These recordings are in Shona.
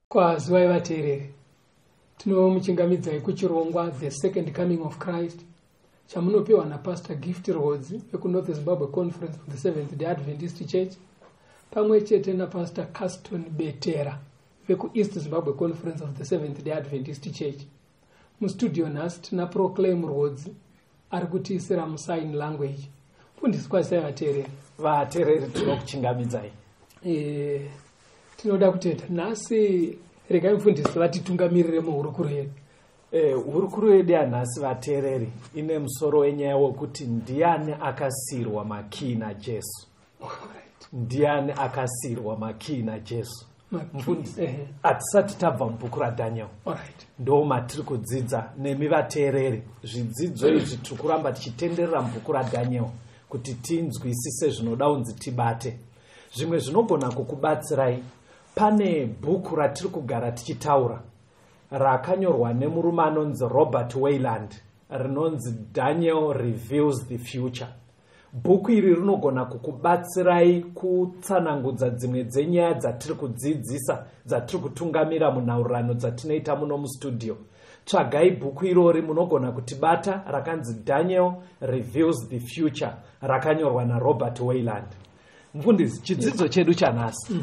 Kwazwai vateereri, tinomuchingamidzai kuchirongwa The Second Coming of Christ chamunopiwa naPastor Gift Rhodes vekuNorth Zimbabwe Conference of the Seventh-day Adventist Church pamwe chete naPastor Caston Betera vekuEast Zimbabwe Conference of the Seventh-day Adventist Church. Mustudio nhasi tina Proclaim Rhodes ari kutiisira musign language. Fundisi kwazisai vateereri. Vateereri tinokuchingamidzai. Tinoda kutenda nhasi regai mufundisi vatitungamirire muhurukuro yedu. Hurukuro yedu yanhasi vateereri ine musoro wenyaya wekuti ndiani akasirwa makii naJesu. Ndiani akasirwa makii naJesu. Mufundisi atisati tabva mubhuku raDhaniel. Ndo matiri kudzidza nemi vateereri. Zvidzidzo izvi tiri kuramba tichitenderera mubhuku raDhaniel kuti tinzwisise zvinoda unzi tibate. Zvimwe zvinogona kukubatsirai. Pane bhuku ratiri kugara tichitaura rakanyorwa nemurume anonzi Robert Wayland rinonzi Daniel Reveals the Future. Bhuku iri rinogona kukubatsirai kutsanangudza dzimwe dzenyaya dzatiri kudzidzisa dzatiri kutungamira munhaurirano dzatinoita muno mustudio. Tsvagai bhuku irori munogona kutibata rakanzi Daniel Reveals the Future rakanyorwa naRobert Wayland. Mfundisi, chidzidzo chedu chanhasi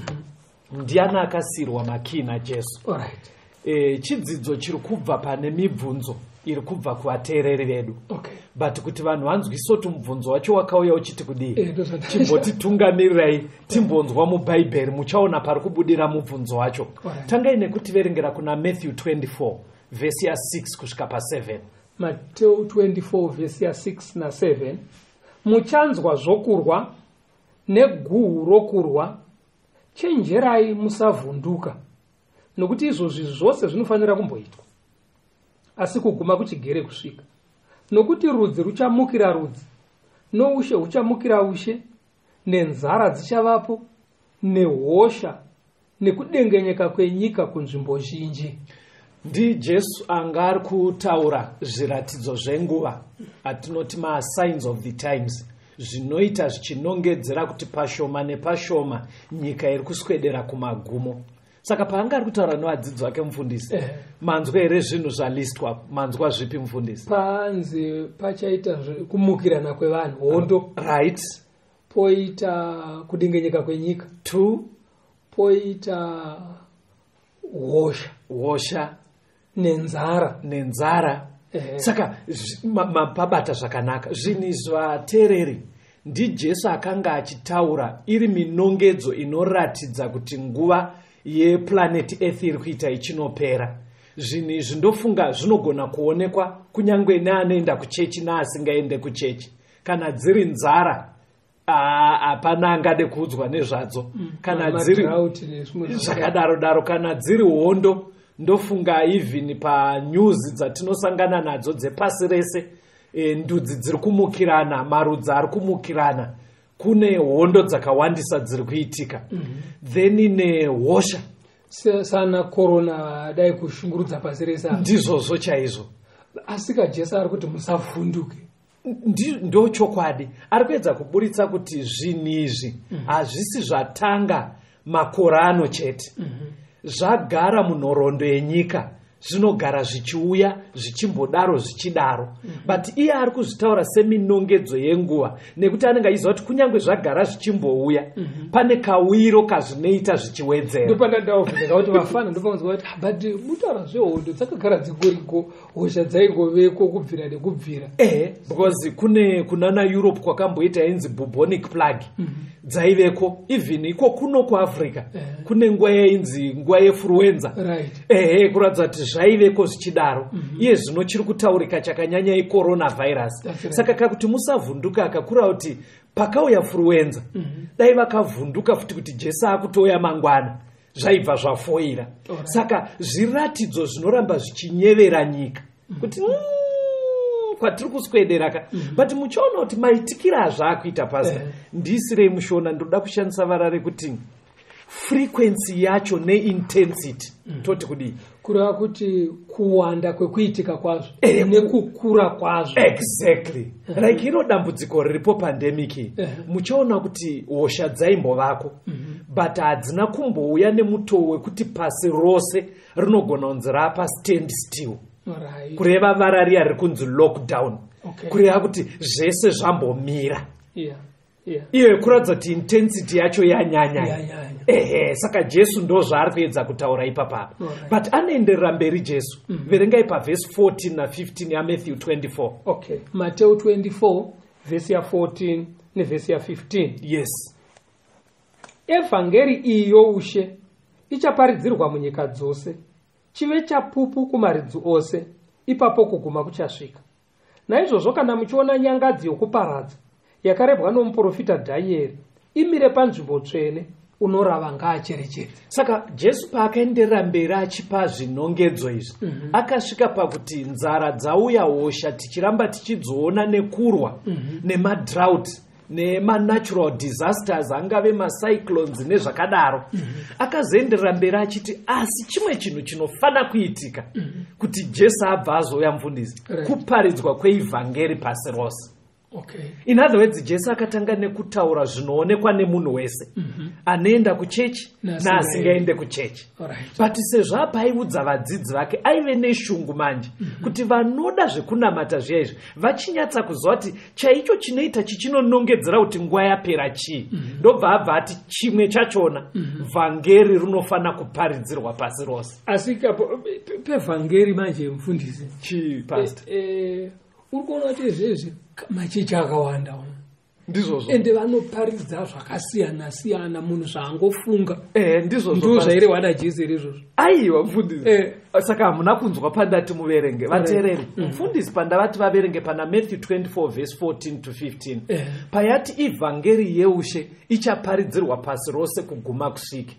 ndiani akasirwa makii naJesu. Chidzidzo chiri kubva pane mibvunzo iri kubva kuvateereri vedu. But kuti vanhu vanzwise kuti mubvunzo wacho wakauya uchiti kudii, chimbotitungamirai timbonzwa mubhaibheri muchaona pari kubudira mubvunzo wacho. Tangai nekutiverengera kuna Matthew 24 vesi ya 6 kusvika pa7. Matthew 24 vesi ya 6 na 7. Muchanzwa zvokurwa neguhu rokurwa, chenjerai musavhunduka, nokuti izvozvi zvose zvinofanira kumboitwa, asi kuguma kuchigere kusvika. Nokuti rudzi ruchamukira rudzi, noushe huchamukira ushe, nenzara dzichavapo, nehosha, nekudengenyeka kwenyika kunzvimbo zhinji. NdiJesu anga ari kutaura zviratidzo zvenguva atinoti signs of the times, zvinoita zvichinongedzera kuti pashoma nepashoma nyika iri kuswedera kumagumo. Saka paanga ari kutaura nevadzidzi vake mufundisi, manzwa here zvinhu zvalistwa? Manzwa zvipi mufundisi? Panzi pachaita kumukirana kwevanhu, hondo, right, poita kudengenyeka kwenyika, 2, poita hosha nenzara. Saka pabata zvakanaka. Zvinhu zvateereri, ndiJesu akanga achitaura iri minongedzo inoratidza kuti nguva yeplaneti Earth iri kuita ichinopera. Zvinhu izvi ndofunga zvinogona kuonekwa kunyange neanoenda kuchechi neasingaende kuchechi. Kana dziri nzara, hapana angade kuudzwa nezvadzo. Kana dziri zvakadaro, kana dziri hondo, ndofunga even panyuzi dzatinosangana nadzo dzepasi rese, ndudzi dziri kumukirana, marudzi ari kumukirana, kune hondo dzakawandisa dziri kuitika. Then nehosha sana corona dai kushungurudza pasi rese, ndizvozvo chaizvo. Asika Jesu ari kuti musavhunduke. ndo chokwadi. Ari kuedza kuburitsa kuti zvinhu izvi hazvisi zvatanga makore ano chete, zvagara munhoroondo yenyika, zvinogara zvichiuya zvichimbodaro zvichidaro. But iye ari kuzvitaura seminongedzo yenguva, nekuti anenge achiziva kuti kunyange zvagara zvichimbouya pane kawiro kazvinoita zvichiwedzera. Ndopandandavhunza kuti vafana ndopaunzwa kuti but mutaura zvehondo dzakagara dzigoriko, hosha dzaigoveko kubvira nekubvira. Because kunana Europe kwakamboita inzi bubonic plague dzaiveko, even iko kuno kuAfrica kune nguva yainzi nguva yefluenza, kuratidza kuti zvaiveko zvichidaro. Iye zvino chiri kutaurika chakanyanya icoronavirus. Saka kakuti musavhunduka akakura kuti pakauya fluenza dai vakavhunduka futi kuti Jesu akutouya mangwana zvaibva zvafoira. Saka zviratidzo zvinoramba zvichinyevera nyika kuti kwatiri kuswederaka. But muchiona kuti maitikira azvaakuita pasi ndisirei mushona, ndoda kushandisa vara rekuti frequency yacho neintensity toti kudii, kureva kuti kuwanda kwekuitika kwazvo nekukura kwazvo. Exactly. Like iro dambudziko riripo pandemic, muchaona kuti hosha dzaimbovako but hadzina kumbouya nemutoo wekuti pasi rose rinogona kunzi rapa stand still. Kureva vara riya riri kunzi lockdown, kureva kuti zvese zvambomira. Iyo kuratidza kuti intensity yacho yanyanya. Saka Jesu ndo zvaari kuedza kutaura ipapa. But anoenderera mberi Jesu. Verengai pavhesi 14 na15 yaMatthew 24. Mateo 24 vhesi ya14 nevhesi ya15. Yes. Evhangeri iyi youshe ichaparidzirwa munyika dzose, chive chapupu kumaridzi ose, ipapo kuguma kuchasvika. Naizvozvo kana muchiona nyangadzi yokuparadza yakarebwa nomuprofita Dhanieri imire panzvimbo tsvene, unorava ngaacherechedze. Saka Jesu paakaenderera mberi achipa zvinongedzo izvi, akasvika pakuti nzara dzauya, hosha tichiramba tichidziona nekurwa, nemadrought, nemanatural disasters, angave macyclones nezvakadaro. Akazoenderera mberi achiti asi chimwe chinhu chinofana kuitika kuti Jesu abva azouya mufundisi, kuparidzwa kweivhangeri pasi rose. In other words, Jesu akatanga nekutaura zvinoonekwa nemunhu wese, anoenda kuchechi naasingaende kuchechi. But sezvo apa aiudza vadzidzi vake aive neshungu manje kuti vanoda zvekunamata zviya izvi vachinyatsa kuziva kuti chaicho chinoita chichinonongedzera kuti nguva yapera chii. Ndobva abva ati chimwe chachona vhangeri rinofana kuparidzirwa pasi rose. Asi pevhangeri manje mufundisi chii pastor? Uri kuona kuti izvezvi machechi akawanda ndizvozvo, ende vanoparidza zvakasiyana siyana, munhu zvaangofunga. Ndizvozvo ndo zvairehwa naJesu izvozvo. Aiwa mufundisi. Saka hamuna kunzwa pandati muverenge vateereri. Mufundisi pandavati vaverenge pana Matthew 24 verse 14 to 15 payati ivhangeri yeushe ichaparidzirwa pasi rose kuguma kusvike.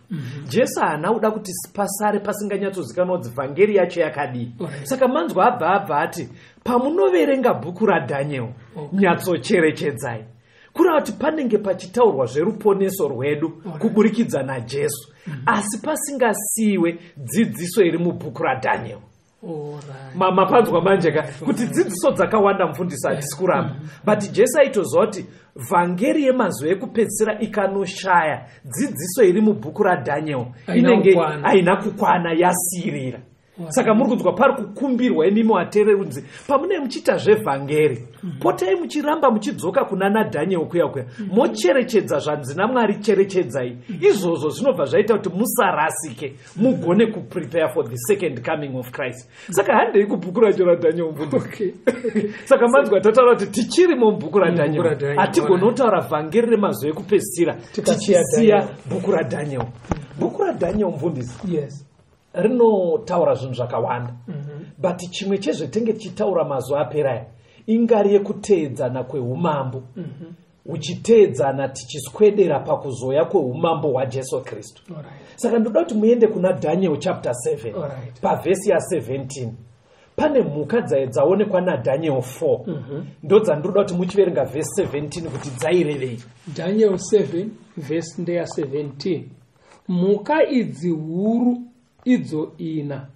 Jesu haana kuda kuti pasare pasinganyatsozikanwa kuti vhangeri yacho yakadii. Saka manzwa abva ati pamunoverenga bhuku raDhanieri nyatsocherechedzai, kureva kuti panenge pachitaurwa zveruponeso rwedu kuburikidza naJesu, asi pasingasiyiwe dzidziso iri mubhuku raDhanieri. Mapanzwa manje kuti dzidziso dzakawanda mufundisi hatisi kuramba, but Jesu aitoziva kuti vhangeri yemazuva ekupedzisira ikanoshaya dzidziso iri mubhuku raDhanieri inenge haina kukwana, yasirira. Saka muri kunzwa pari kukumbirwa imimi wateereri kunzi pamunenge muchiita zvevhangeri potai muchiramba muchidzoka kuna naDhanieri kuya mocherechedza zvanzi naMwari cherechedzai. Izvozvo zvinobva zvaita kuti musarasike, mugone kuprepare for the second coming of Christ. Saka handei kubhuku racho raDhanieri mufundisi. Saka manzwa tataura kuti tichiri mubhuku raDhanieri, hatigone kutaura vhangeri remazuva ekupedzisira tichisiya bhuku raDhanieri. Bhuku raDhanieri mufundisi rinotaura zvinhu zvakawanda, but chimwe chezvetenge tichitaura mazuva aperaya ingari yekuteedzana kweumambo, uchiteedzana tichiswedera pakuzouya kweumambo hwaJesu Kristu. Saka ndoda kuti muende kuna Daniel chapter 7 pavhesi ya17. Pane mhuka dzaonekwa naDhaniel 4 ndo dzandoda kuti muchiverenga vhesi 17 kuti dzairevei. Daniel 7 vhesi ndeya 17. Mhuka idzi huru idzo ina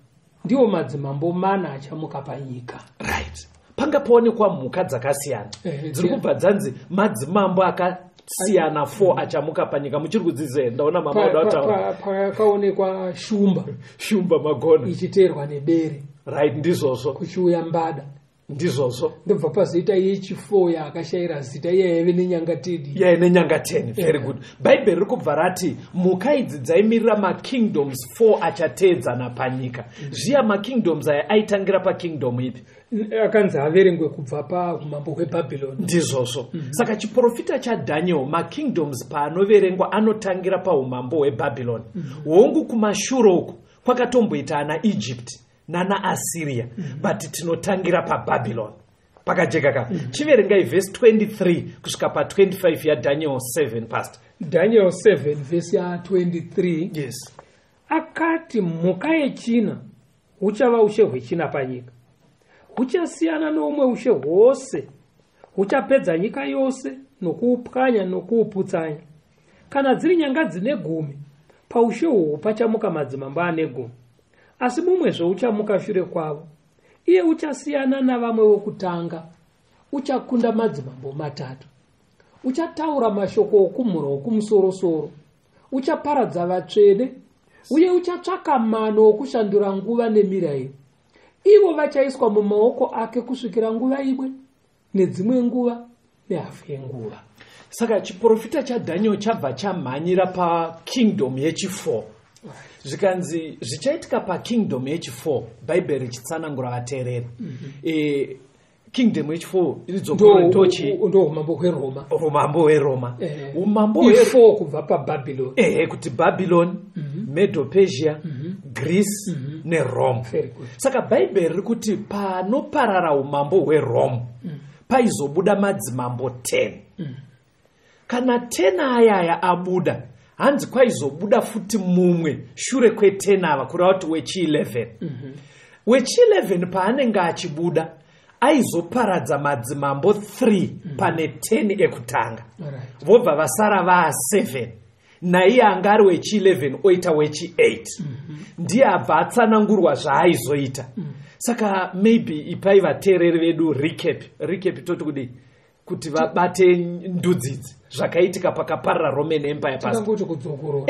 ndiwo madzimambo mana achamuka panyika. Right. panga paonekwa mhuka dzakasiyana dziri kubva dzanzi madzimambo akasiyana 4 achamuka panyika. Muchiri kudzidzira ndaona mama wadautaura pakaonekwa shumba magona ichiteerwa nebere, right, ndizvozvo kuchiuya mbada, ndizvozvo ndobva pazoita yechi4 yaakashayira zita iye yaive nenyanga 10. yaive nenyanga 10. Very good. Bhaibheri riri kubva rati mhuka idzi dzaimirira makingdoms 4 achateedzana panyika. Zviya makingdoms aya aitangira pakingdom ipi? Akanzi averengwe kubva paumambo hweBhabhironi. Ndizvozvo. Saka chiprofita chaDhaniel makingdoms paanoverengwa anotangira paumambo hweBhabhironi. Hongu kumashure uku kwakatomboita ana Egypt nana Assyria, but tinotangira paBhabhironi. Pakajeka ka. Chiverengai verse 23 kusvika pa25 yaDaniel 7 past. Daniel 7 verse ya 23. Yes. Akati mhuka yechina huchava ushe hwechina panyika. Huchasiyana nomwe ushe hwose. Huchapedza nyika yose nokuupwanya nokuuputsanya. Kana dziri nyanga dzine 10, paushe uhwu pachamuka madzimambo ane 10. Asi mumwezve uchamuka shure kwavo. Iye uchasiyana navamwe vokutanga. Uchakunda madzimambo 3. Uchataura mashoko okumhura okumusoro-soro. Uchaparadza vatsvene. Uye uchatsvaka mano okushandura nguva nemirayiro. Ivo vachaiswa mumaoko ake kusvikira nguva imwe, nedzimwe nguva, nehafu yenguva. Saka chiprofita chaDhaniel chabva chamhanyira pakingdom yechi4. Zvikanzi zvichaitika pakingdom yechi4, Bhaibheri richitsanangura vateereri. Kingdom yechi4 ndo umambo hweRoma. Umambo hweRoma. Umambo hwe4 kubva paBhabhironi. Kuti Babylon, Medo-Persia, Greece neRome. Saka Bhaibheri riri kuti panoparara umambo hweRome paizobuda madzimambo 10. Kana 10 ayaya abuda, hanzi kwaizobuda futi mumwe shure kwe10 ava kureva kuti wechi11. Wechi11 paanenge achibuda aizoparadza madzimambo 3 pane 10 ekutanga. Vobva vasara va7. Naiye anga ari wechi11 oita wechi8. Ndiye abva atsanangurwa zvaaizoita. Saka maybe ipai vateereri vedu recap toti kudi kuti vabate ndudzi idzi zvakaitika pakaparara Roman Empire pasi. Takangoti kudzokoro.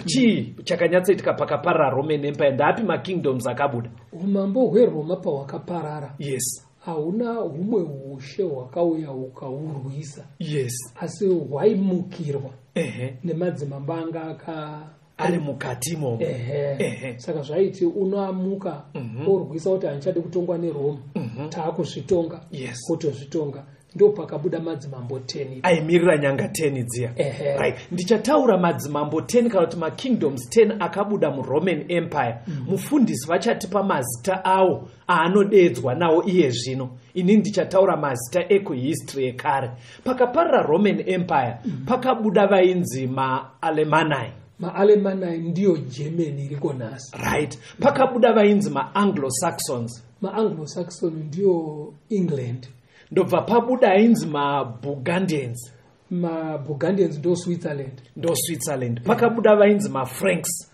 Chii chakanyatsoitika pakaparara Roman Empire? Ndapi makingdoms akabuda? Umambo hweRoma pahwakaparara. Yes. Hauna humwe ushe hwakauya hukahurwisa. Yes. Asi hwaimukirwa nemadzimambo anga ari mukati imomo. Saka zvaiti unoamuka orwisa kuti handichadi kutongwa neRoma. Taakuzvitonga. Kutozvitonga. Ndo pakabuda madzimambo 10 aimirira nyanga 10 dziya. Right. Ndichataura madzimambo 10 kana kuti makingdoms 10 akabuda muRoman Empire. Mufundisi vachatipa mazita awo aanodedzwa nawo iye zvino. Ini ndichataura mazita ekuhistory ekare. Pakaparara Roman Empire pakabuda vainzi maAlemanai. MaAlemanai ndiyo Germany iriko nhasi. Right. Pakabuda vainzi maAnglo-Saxons. MaAnglo-Saxon ndiyo England. Ndobva pabuda ainzi maBurgundians. MaBurgundians ndo Switzerland. Pakabuda vainzi maFranks.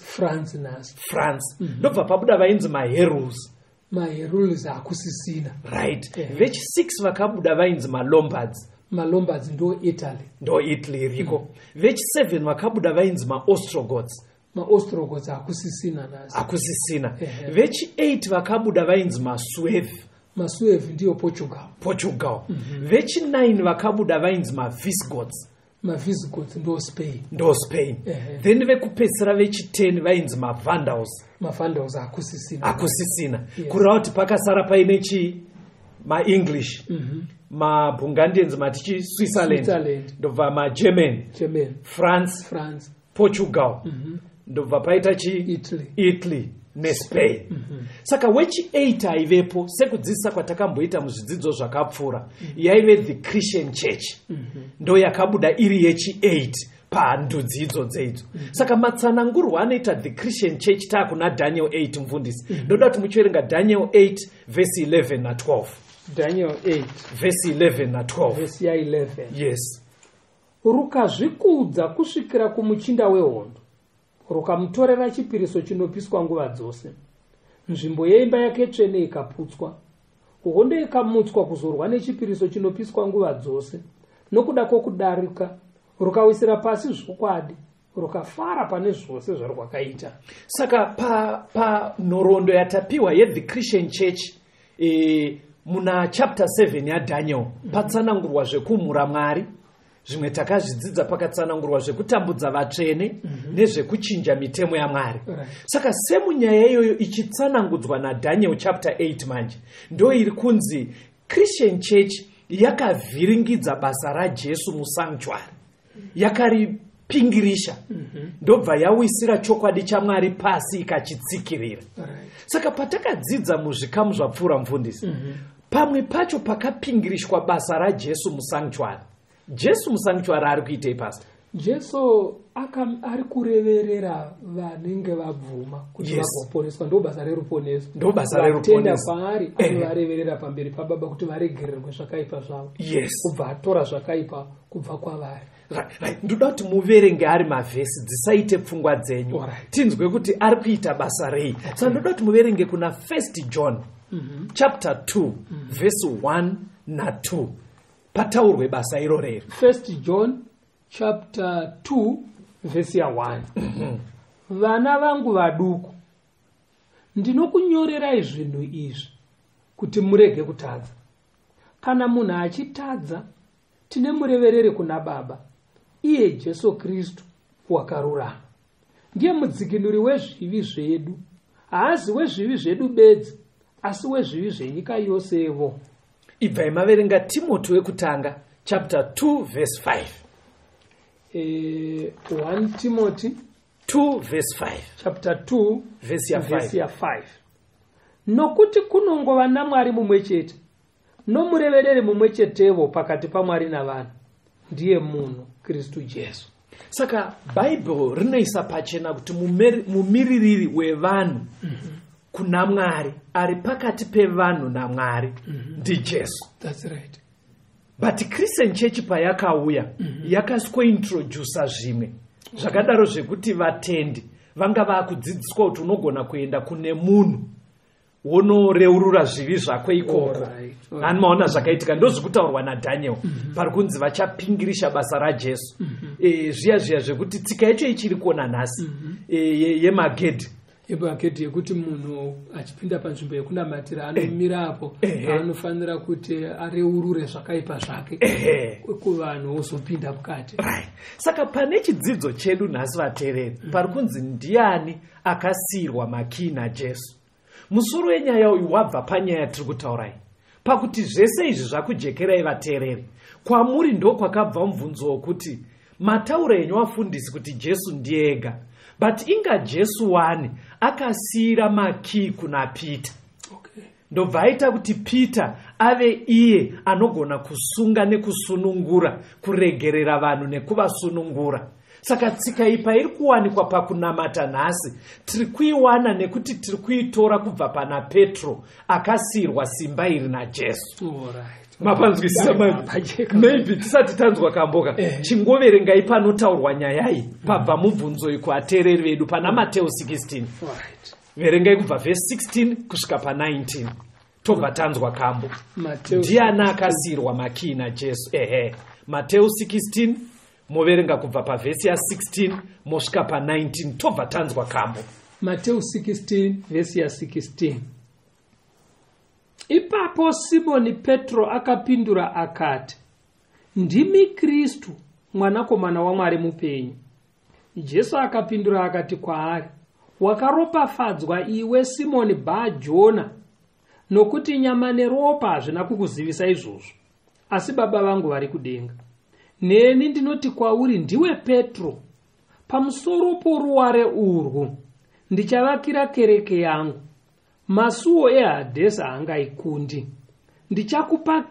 France nasi. France. Ndobva pabuda vainzi maHeruls. MaHeruls hakusisina. Right. Vechi6 vakabuda vainzi maLombards. MaLombards ndo Italy. Ndo Italy iriko. Vechi7 vakabuda vainzi maOstrogoths. MaOstrogoths hakusisina nasi. Hakusisina. Vechi8 vakabuda vainzi maSuevi. MaSuevi ndiyo Portugal. Vechi9 vakabuda vainzi maVisigoths. MaVisigoths ndo Spain. Then vekupedzisira vechi10 vainzi maVandals. MaVandals hakusisina. Kureva kuti pakasara paine chi maEnglish. MaBurgundians matichi Switzerland. Ndobva maGerman. France. Portugal. Ndobva paita chi Italy neSpain. Saka wechi8 aivepo sekudzidzisa kwatakamboita muzvidzidzo zvakapfuura. Yaive the Christian Church. Ndo yakabuda iri yechi8 pandudzi idzodzo idzo. Saka matsanangurwa anoita the Christian Church taakuna Daniel 8 mufundisi. Ndoda kuti muchiverenga Daniel 8 verse 11 na 12. Daniel 8 verse 11 na 12. Verse ya 11. Yes. Rukazvikudza kusvikira kumuchinda wehondo. Rukamutorera chipiriso chinopiswa nguva dzose. Nzvimbo yeimba yake tsvene ikaputswa. hondo ikamutswa kuzorwa nechipiriso chinopiswa nguva dzose, nokuda kwokudarika rukawisira pasi zvokwadi, rukafara pane zvose zvarwakaita. Saka pa nhoroondo yatapiwa yeThe Christian Church muna chapter 7 yaDaniel patsanangurwa zvekumhura Mwari, zvimwe takazvidzidza pakatsanangurwa zvekutambudza vatsvene nezvekuchinja mitemo yaMwari. Saka semunyaya iyoyo ichitsanangudzwa naDaniel chapter 8 manje, ndo iri kunzi Christian Church yakavhiringidza basa raJesu musanctuary, yakaripingirisha, ndobva yawisira chokwadi chaMwari pasi ikachitsikirira. Saka patakadzidza muzvikamu zvapfuura mufundisi, pamwe pacho pakapingirishwa basa raJesu musanctuary. Jesu musanctuary ari kuitei pastor? Jesu ari kureverera vanenge vabvuma kuti vagoponeswa, ndo basa reruponeso. Ndo basa reruponeso. Vatenda paari anovareverera pamberi paBaba kuti varegererwe zvakaipa zvavo. Yes. Kubva atora zvakaipa kubva kwavari. Ndoda kuti muverenge ari mavhesi, dzisaite pfungwa dzenyu. Tinzwe kuti ari kuita basa rei. Saka ndoda kuti muverenge kuna 1 John chapter 2 verse 1 na 2. Pataurwe basa iro rero. 1 John chapter 2 verse 1. Vana vangu vaduku, ndinokunyorerai zvinhu izvi kuti murege kutadza. Kana munhu achitadza, tine murevereri kuna Baba, iye Jesu Kristu wakarurama. Ndiye mudzikinuri wezvivi zvedu, haazi wezvivi zvedu bedzi, asi wezvivi zvenyika yosevo. Ibvai maverenga Timothy wekutanga chapter 2 verse 5. 1 Timothy 2 verse 5. Chapter 2 verse 5. Nokuti kunongova naMwari mumwe chete, nomurevereri mumwe chetevo pakati paMwari navanhu, ndiye munhu Kristu Jesu. Saka Bible rinoisa pachena kuti mumiririri wevanhu kuna Mwari ari pakati pevanhu naMwari ndi Jesu. That's right. But Christian Church payakauya yakasikointrodusa zvimwe zvakadaro zvekuti vatendi vanga vakudzidziswa kuti unogona kuenda kune munhu wonoreurura zvivi zvako ikoko. Ani maona zvakaitika, ndozvekutaurwa naDaniel pari kunzi vachapingirisha basa raJesu. Zviya zvekuti tsika yacho ichiri kuona nhasi yemagedhi. Yemagedhi yekuti munhu achipinda panzvimbo yekunamatira anomira apo, anofanira kuti areurure zvakaipa zvake kuvanhu wozopinda mukati. Saka pane chidzidzo chedu nhasi vateereri pari kunzi ndiani akasiyirwa makii naJesu. Musoro wenyaya uyu wabva panyaya tiri kutaurai, pakuti zvese izvi zvakujekerai vateereri, kwamuri ndo kwakabva mubvunzo wokuti matauro enyu wafundisi kuti Jesu ndiye ega, but inga Jesu wani akasiyira makii kuna Peter. Ndobva aita kuti Peter ave iye anogona kusunga nekusunungura, kuregerera vanhu nekuvasunungura. Saka tsika ipa iri kuwanikwa pakunamata nhasi tiri kuiwana nekuti tiri kuitora kubva pana Petro akasiyirwa simba iri naJesu. Mapanzwisisa maybe tisati tanzwa kamboka chingoverengai panotaurwa nyaya iyi pabva mubvunzo iku ateereri vedu pana Mateo 16. Verengai kubva verse 16 kusvika pa19. Tobva tanzwa kambo. Ndiani akasiyirwa makii naJesu? Mateo 16 moverenga kubva pavhesi ya16 mosvika pa19. Tobva tanzwa kambo. Mateo 16 vhesi ya16. Ipapo Simoni Petro akapindura akati, ndimi Kristu, mwanakomana waMwari mupenyu. Jesu akapindura akati kwaari, wakaropafadzwa iwe Simoni Bha-Jona, nokuti nyama neropa hazvina kukuzivisa izvozvo, asi Baba vangu vari kudenga. Neni ndinoti kwauri ndiwe Petro, pamusoro poruware urwu ndichavakira kereke yangu, masuo eHadhesi haangaikundi. Ndichakupa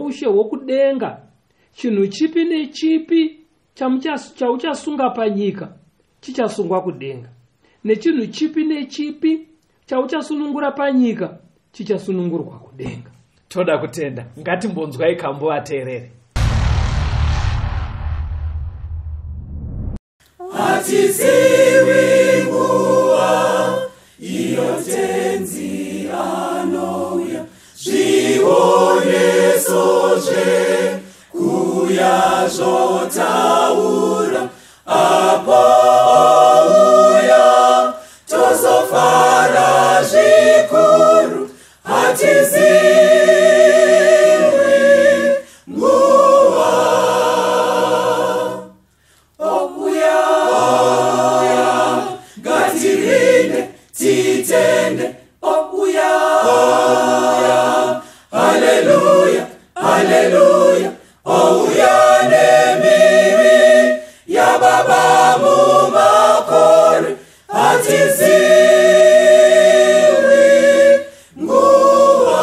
ushe hwokudenga. Chinhu chipi nechipi chauchasunga panyika chichasungwa kudenga, nechinhu chipi nechipi chauchasunungura panyika chichasunungurwa kudenga. Toda kutenda, ngatimbonzwai kambo vateereri. Hatiziwi nguva iyo tenzi anouya, kuyazotaura apo uya tozofara zvikuru hatizivi nguva ouya ngatirinde titende ouya haleluya haleluya ouya nemiri ya baba mumakore hatizivi nguva.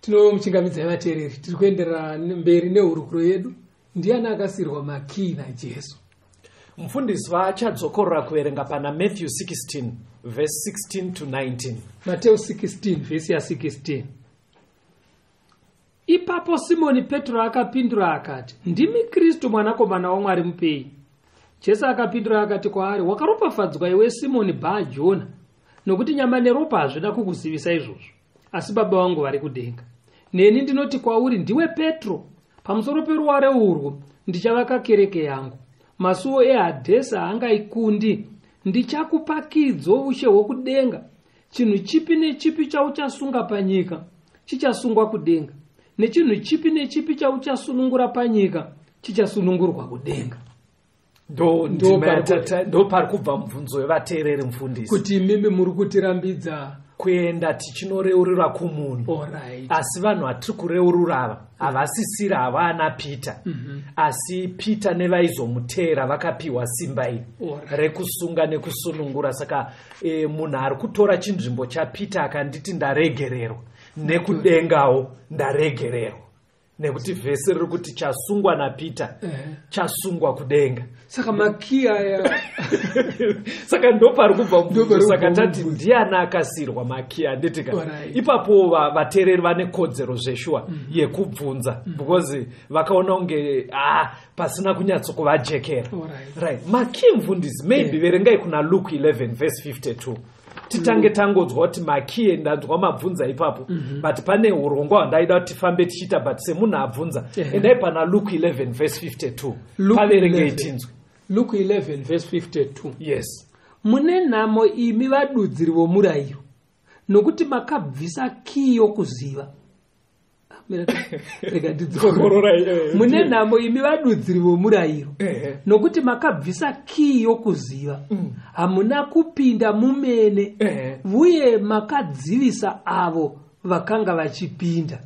Tinomuchingamidza vateereri, tiri kuenderera mberi nehurukuro yedu. Ndiani akasirwa makii naJesu? Mufundisi vachadzokorera kuverenga pana Matthew 16 verse 16 to 19. Mateo 16 vhesi ya 16. Ipapo Simoni Petro akapindura akati, ndimi Kristu mwanakomana waMwari mupei. Jesu akapindura akati kwaari, wakaropafadzwa iwe Simoni Bha-Jona, nokuti nyama neropa hazvina kukuzivisa izvozvo, asi Baba vangu vari kudenga. Neni ndinoti kwauri, ndiwe Petro, pamusoro peruware urwu ndichavaka kereke yangu. Masuo eHadhesi haangaikundi. Ndichakupakidzo ushe hwokudenga. Chinhu chipi nechipi chauchasunga panyika chichasungwa kudenga, nechinhu chipi nechipi chauchasunungura panyika chichasunungurwa kudenga. Ndo pari kubva mubvunzo wevateereri mufundisi, kuti mimi muri kutirambidza kuenda tichinoreurira kumunhu. Alright. Asi vanhu vatiri kureurura ava havasisiri havana Pita, asi Pita nevaizomutera vakapiwa simba iri rekusunga nekusunungura. Saka munhu ari kutora chinzvimbo chaPita akanditi ndaregererwa, nekudengawo ndaregererwa, nekuti vhesi riri kuti chasungwa naPita chasungwa kudenga. Saka makii aya saka ndo pari kubva mubvunzo. Saka tati ndiani akasirwa makii anditika. Ipapo vateereri vane kodzero zveshuwa yekubvunza, because vakaona unge pasina kunyatsokuvajekera. Right. Makii mufundisi, maybe verengai kuna Luke 11 verse 52. Titange tangodzwa kuti makii, ndanzwa mabvunza ipapo, but pane urongwa hwandaida kuti tifambe tichita, but semunhu abvunza endai pana Luke 11 verse 52. Paverengei tinzwe. Luke 11 verse 52. Yes. Mune nhamo imi vadudziri vomurayiro, nokuti makabvisa kii yokuziva. Mune nhamo imi vadudziri vomurayiro, nokuti makabvisa kii yokuziva. Hamuna kupinda mumene, uye makadzivisa avo vakanga vachipinda.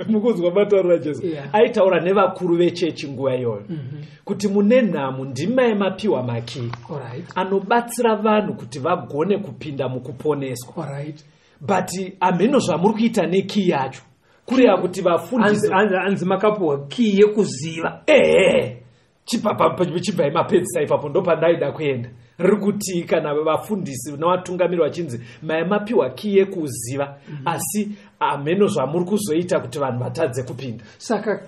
Mukuzwa mataurira Jesu aitaura nevakuru vechechi nguva iyoyo kuti mune nhamo ndima yemapiwa makii anobatsira vanhu kuti vagone kupinda mukuponeswa. But ameno zvamuri kuita nekii yacho kureva kuti vafundisi anzi makapuwa kii yekuziva. Chibva imapedzisa ipapo ndo pandaida kuenda. Riri kuti kana vafundisi navatungamiri vachinzi maemapiwa kii yekuziva, asi ameno zvamuri kuzoita kuti vanhu vatadze kupinda. Saka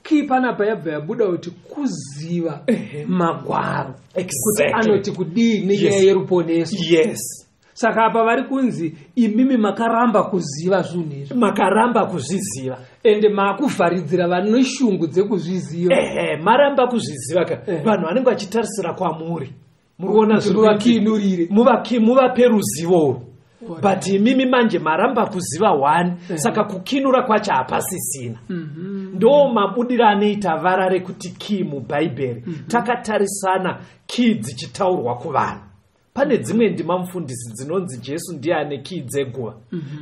kii panapa yabva yabuda kuti kuziva magwaro. Kuti anoti kudii nenyaya yeruponeso. Yes. Saka apa vari kunzi imimi makaramba kuziva zvinhu izvi. Makaramba kuzviziva. Ende makuvharidzira vane shungu dzekuzviziva. Maramba kuzviziva ka. Vanhu vanenge vachitarisira kwamuri. Muriona muvakinurire. Muvape ruzivo. But imimi manje maramba kuziva one. Saka kukinura kwacho hapasisina. Ndo mabudira anoita vara rekuti kii mubhaibheri. Takatarisana kii dzichitaurwa kuvanhu. Pane dzimwe ndima mufundisi dzinonzi Jesu ndiye ane kii dzeguva.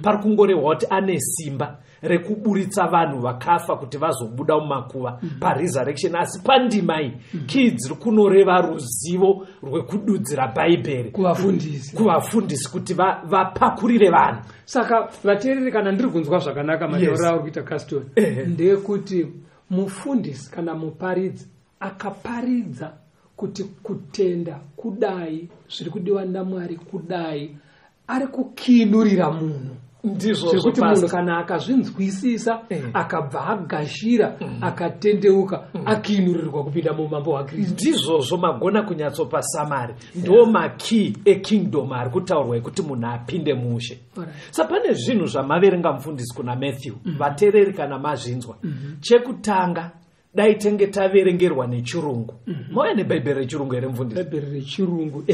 Pari kungorehwa kuti ane simba rekuburitsa vanhu vakafa kuti vazobuda mumakuva paresurrection. Asi pandima iyi kii dziri kunoreva ruzivo rwekududzira bhaibheri kuvafundisi kuti vapakurire vanhu. Saka vateereri, kana ndiri kunzwa zvakanaka matauriro auri kuita Caston, ndeyekuti mufundisi kana muparidzi akaparidza kuti kutenda kudai zviri kudiwa naMwari kudai, ari kukinurira munhu ndizvo zvekuti munhu pastor. kana akazvinzwisisa akabva agashira akatendeuka akinurirwa kupinda muumambo hwaKristu. ndizvozvo magona kunyatsopa samari ndo makey ekingdom ari kutaurwa ekuti munhu apinde mushe. Sapane zvinhu zvamaverenga mufundisi kuna Matthew vateereri kana mazvinzwa. Chekutanga dai tenge taverengerwa nechirungu. Mauya nebhaibheri rechirungu here mufundisi? Bhaibheri rechirungu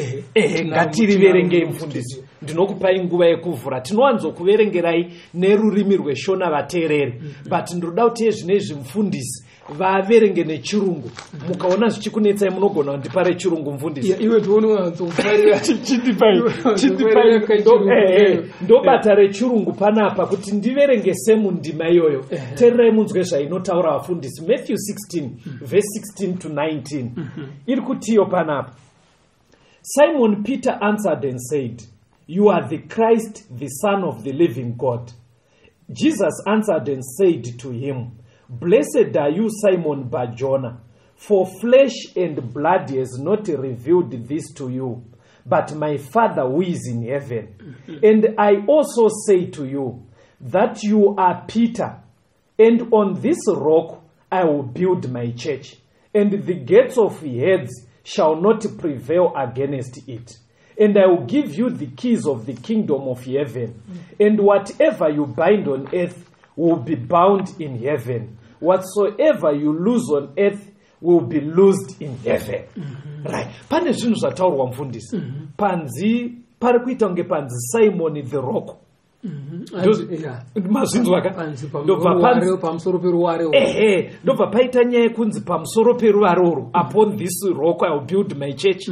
ngatiriverengei mufundisi. Ndinokupai nguva yekuvhura. Tinowanzokuverengerai nerurimi rweshona vateereri, but ndinoda kuti zvinezvi mufundisi vaverenge nechirungu. Mukaona zvichikunetsai munogona kundipa rechirungu mufundisi. iwe ndounowanzokufarira ndobata rechirungu panapa kuti ndiverenge semundima iyoyo. Teererai munzwe zvainotaura vafundisi. Matthew 16 verse 16 to 19 iri kutiyo panapa. Simon Peter answered and said, "You are the Christ, the Son of the living God." Jesus answered and said to him, "Blessed are you, Simon Bar-Jonah, for flesh and blood has not revealed this to you, but my Father who is in heaven. And I also say to you that you are Peter, and on this rock I will build my church, and the gates of Hades shall not prevail against it. And I will give you the keys of the kingdom of heaven, and whatever you bind on earth will be bound in heaven. Whatsoever you loose on earth will be loosed in heaven." Right. Pane zvinhu zvataurwa mufundisi. Panzi pari kuita kunge panzi Simon the rock. Mazvinzwa ka? pamusoro peruware. Ndobva paita nyaya yekunzi pamusoro peruware urwu, upon this rock I will build my church.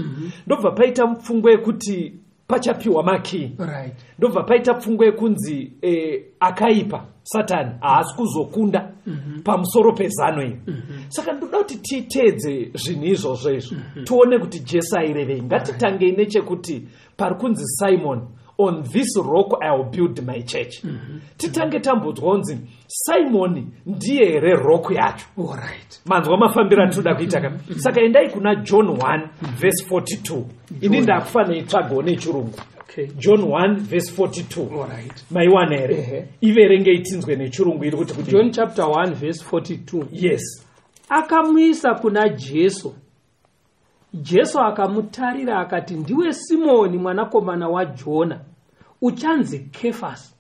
Ndobva paita pfungwa yekuti pachapiwa makey. Right. Ndobva paita pfungwa yekunzi akaipa Satani haasi kuzokunda pamusoro pezano iri. Saka ndoda kuti titeedze zvinhu izvozvo izvo tione kuti Jesu airevei. Ngatitangei nechekuti pari kunzi Simon, on this rock I will build my church. Titange tambodzwa kunzi Simon ndiye here rock yacho. Alright. Manzwa mafambiro atinoda kuita ka. Saka endai kuna John 1 verse 42. Ini ndakufanira itsvago nechirungu. Okay. John 1 verse 42. Alright. Maiwana here. Iverenge itinzwe nechirungu iri kuti kuti John chapter 1 verse 42. Yes. Akamuisa kuna Jesu. Jesu akamutarira akati, "Ndiwe Simoni mwanakomana waJona. Uchanzi Kephas,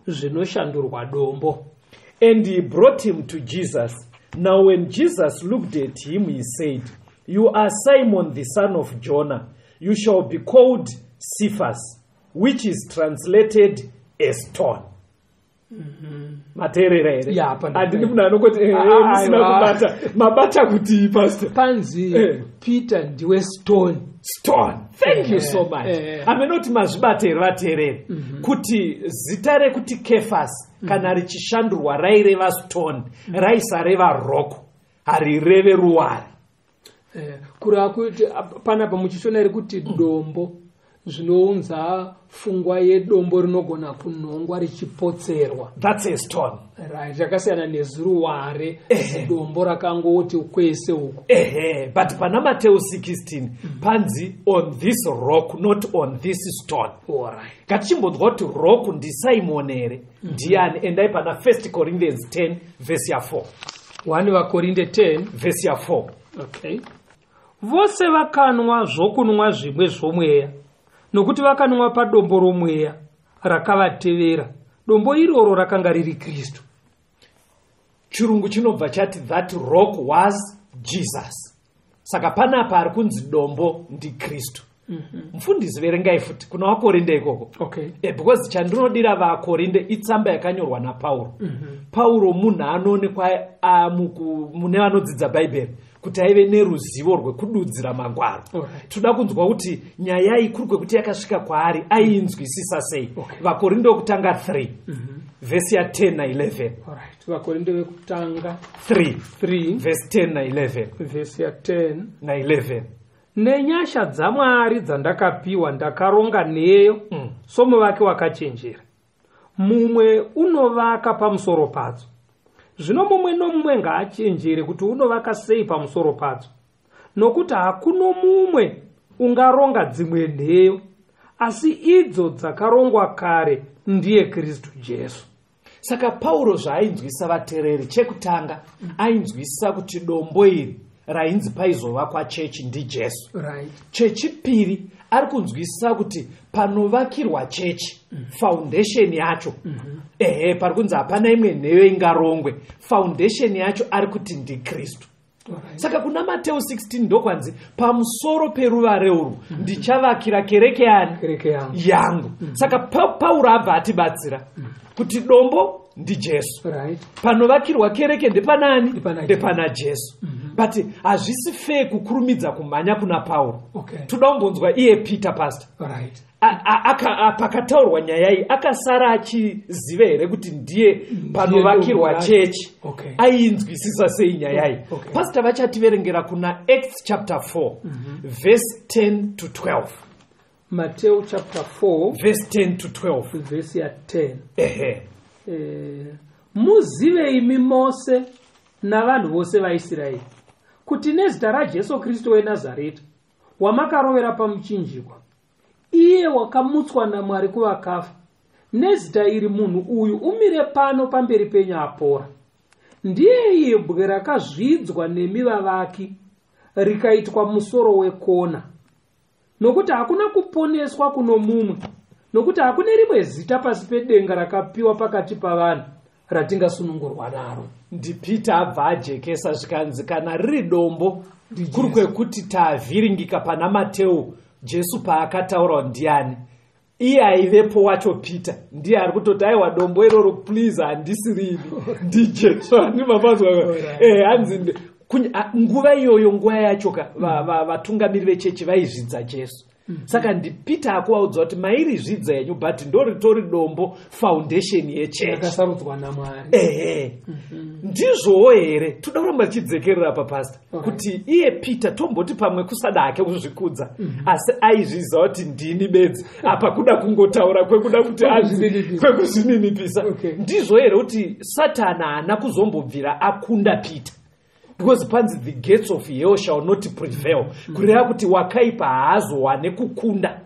zvinoshandurwa dombo." And he brought him to Jesus. Now when Jesus looked at him, he said, "You are Simon the son of Jonah. You shall be called Cephas," which is translated a stone. Materera here. Yeah, Andini munhu anongoti musina kubata. Mabata kuti pastor. Panzi Peter ndiwe stone. Stone. Thank you so much. Amenoti mazvibate vateereri kuti zita rekuti Kephas kana richishandurwa raireva stone, raisareva rock, harireve ruware. Kureva kuti panapa muchishona rekuti dombo zvinounza pfungwa yedombo rinogona kunhongwa richipotserwa. That's a stone. Right. Zvakasiyana neziruware dombo rakangoti kwese uko. But pana Matthew 16 panzi on this rock, not on this stone. Alright. Ngatichimbonzwa kuti rock ndi Simon here. Ndiani? Endai pana 1 Corinthians 10 verse ya 4. 1 vaKorinde 10 verse ya 4. Okay. Vose vakanwa zvokunwa zvimwe zvomweya, nokuti vakanwa padombo romweya rakavatevera. Dombo iroro rakanga riri Kristu. Chirungu chinobva chati that rock was Jesus. Saka panapa ari kunzi dombo ndi Kristu. Mufundisi verengai futi kuna vaKorinde ikoko. Okay. Because chandinodira vaKorinde itsamba yakanyorwa naPauro. Pauro munhu anoonekwa mune vanodzidza Bhaibheri kuti aive neruzivo rwekududzira magwaro. Toda kunzwa kuti nyaya iyi kuri kwekuti yakasvika kwaari aiinzwisisa sei. VaKorinde vekutanga 3 verse ya 10 na 11. Alright. VaKorinde vekutanga 3 verse 10 na 11. Verse ya 10 na 11. Nenyasha dzaMwari dzandakapiwa ndakaronga neyo somuvaki wakachenjera. Mumwe unovaka pamusoro padzo. Zvino mumwe nomumwe ngaachenjere kuti unovaka sei pamusoro padzo. Nokuti hakuno mumwe ungaronga dzimwe nheyo asi idzo dzakarongwa kare ndiye Kristu Jesu. Saka Pauro zvaainzwisa vatereri, chekutanga ainzwisa kuti dombo iri rainzi paizovakwa chechi ndiJesu. Right. Chechipiri ari kunzwisa kuti panovakirwa chechi foundation yacho pari kunzi hapana imwe nheyo ingarongwe, foundation yacho ari kuti ndiKristu. Alright. Saka kuna Mateo 16 ndokwanzi pamusoro peruvare urwu ndichavakira kereke yani Kereke yangu. Saka Pauro abva atibatsira kuti dombo ndiJesu, Right. panovakirwa kereke ndepanani? Ndepana Ndepana Jesu. But hazvisi fair kukurumidza kumhanya kuna Pauro. Okay. Toda kumbonzwa iye Peter pastor. Right. Pakataurwa nyaya iyi akasara achiziva here kuti ndiye panovakirwa chechi. Okay. Ainzwisisa sei nyaya iyi. Okay. Pastor vachativerengera kuna Acts chapter 4 verse 10 to 12. Matthew chapter 4 Verse 10 to 12. verse ya 10. Ehe. Muzive imi mose navanhu vose vaIsraeri kuti nezita raJesu Kristu weNazareta wamakarovera pamuchinjikwa, iye wakamutswa naMwari kuvakafa, nezita iri munhu uyu umire pano pamberi penyu apora. Ndiye iye bwe rakazvidzwa nemi vavaki rikaitwa musoro wekona, nokuti hakuna kuponeswa kuno mumwe, nokuti hakuna rimwe zita pasi pedenga rakapiwa pakati pavanhu ratingasunungurwa naro. NdiPeter abva ajekesa zvikanzi kana riri dombo kuri kwekuti tavhiringika pana Mateo Jesu paakataura ndiani, iye aivepo wacho Peter ndiye ari kutoti aiwa dombo iroro please handisi rini ndiJesu andimabazwa hanzi nguva iyoyo nguva yacho vatungamiri vechechi vaizvidza Jesu. Saka ndiPeter akuvaudza kuti mairi zvidza yenyu but ndoritori dombo foundation yechechi yakasarudzwa naMwari. Ndizvowo here toda kuramba tichidzekerera papasta kuti iye Peter tomboti pamwe kusada hake kuzvikudza asi aizviziva kuti ndini bedzi apa kuda kungotaura kwekuda kuti kwekuzvininipisa. Ndizvo here kuti Satani haana kuzombobvira akunda Peter, because panzi the gates of hell shall not prevail, kureva kuti wakaipa haazowane kukunda.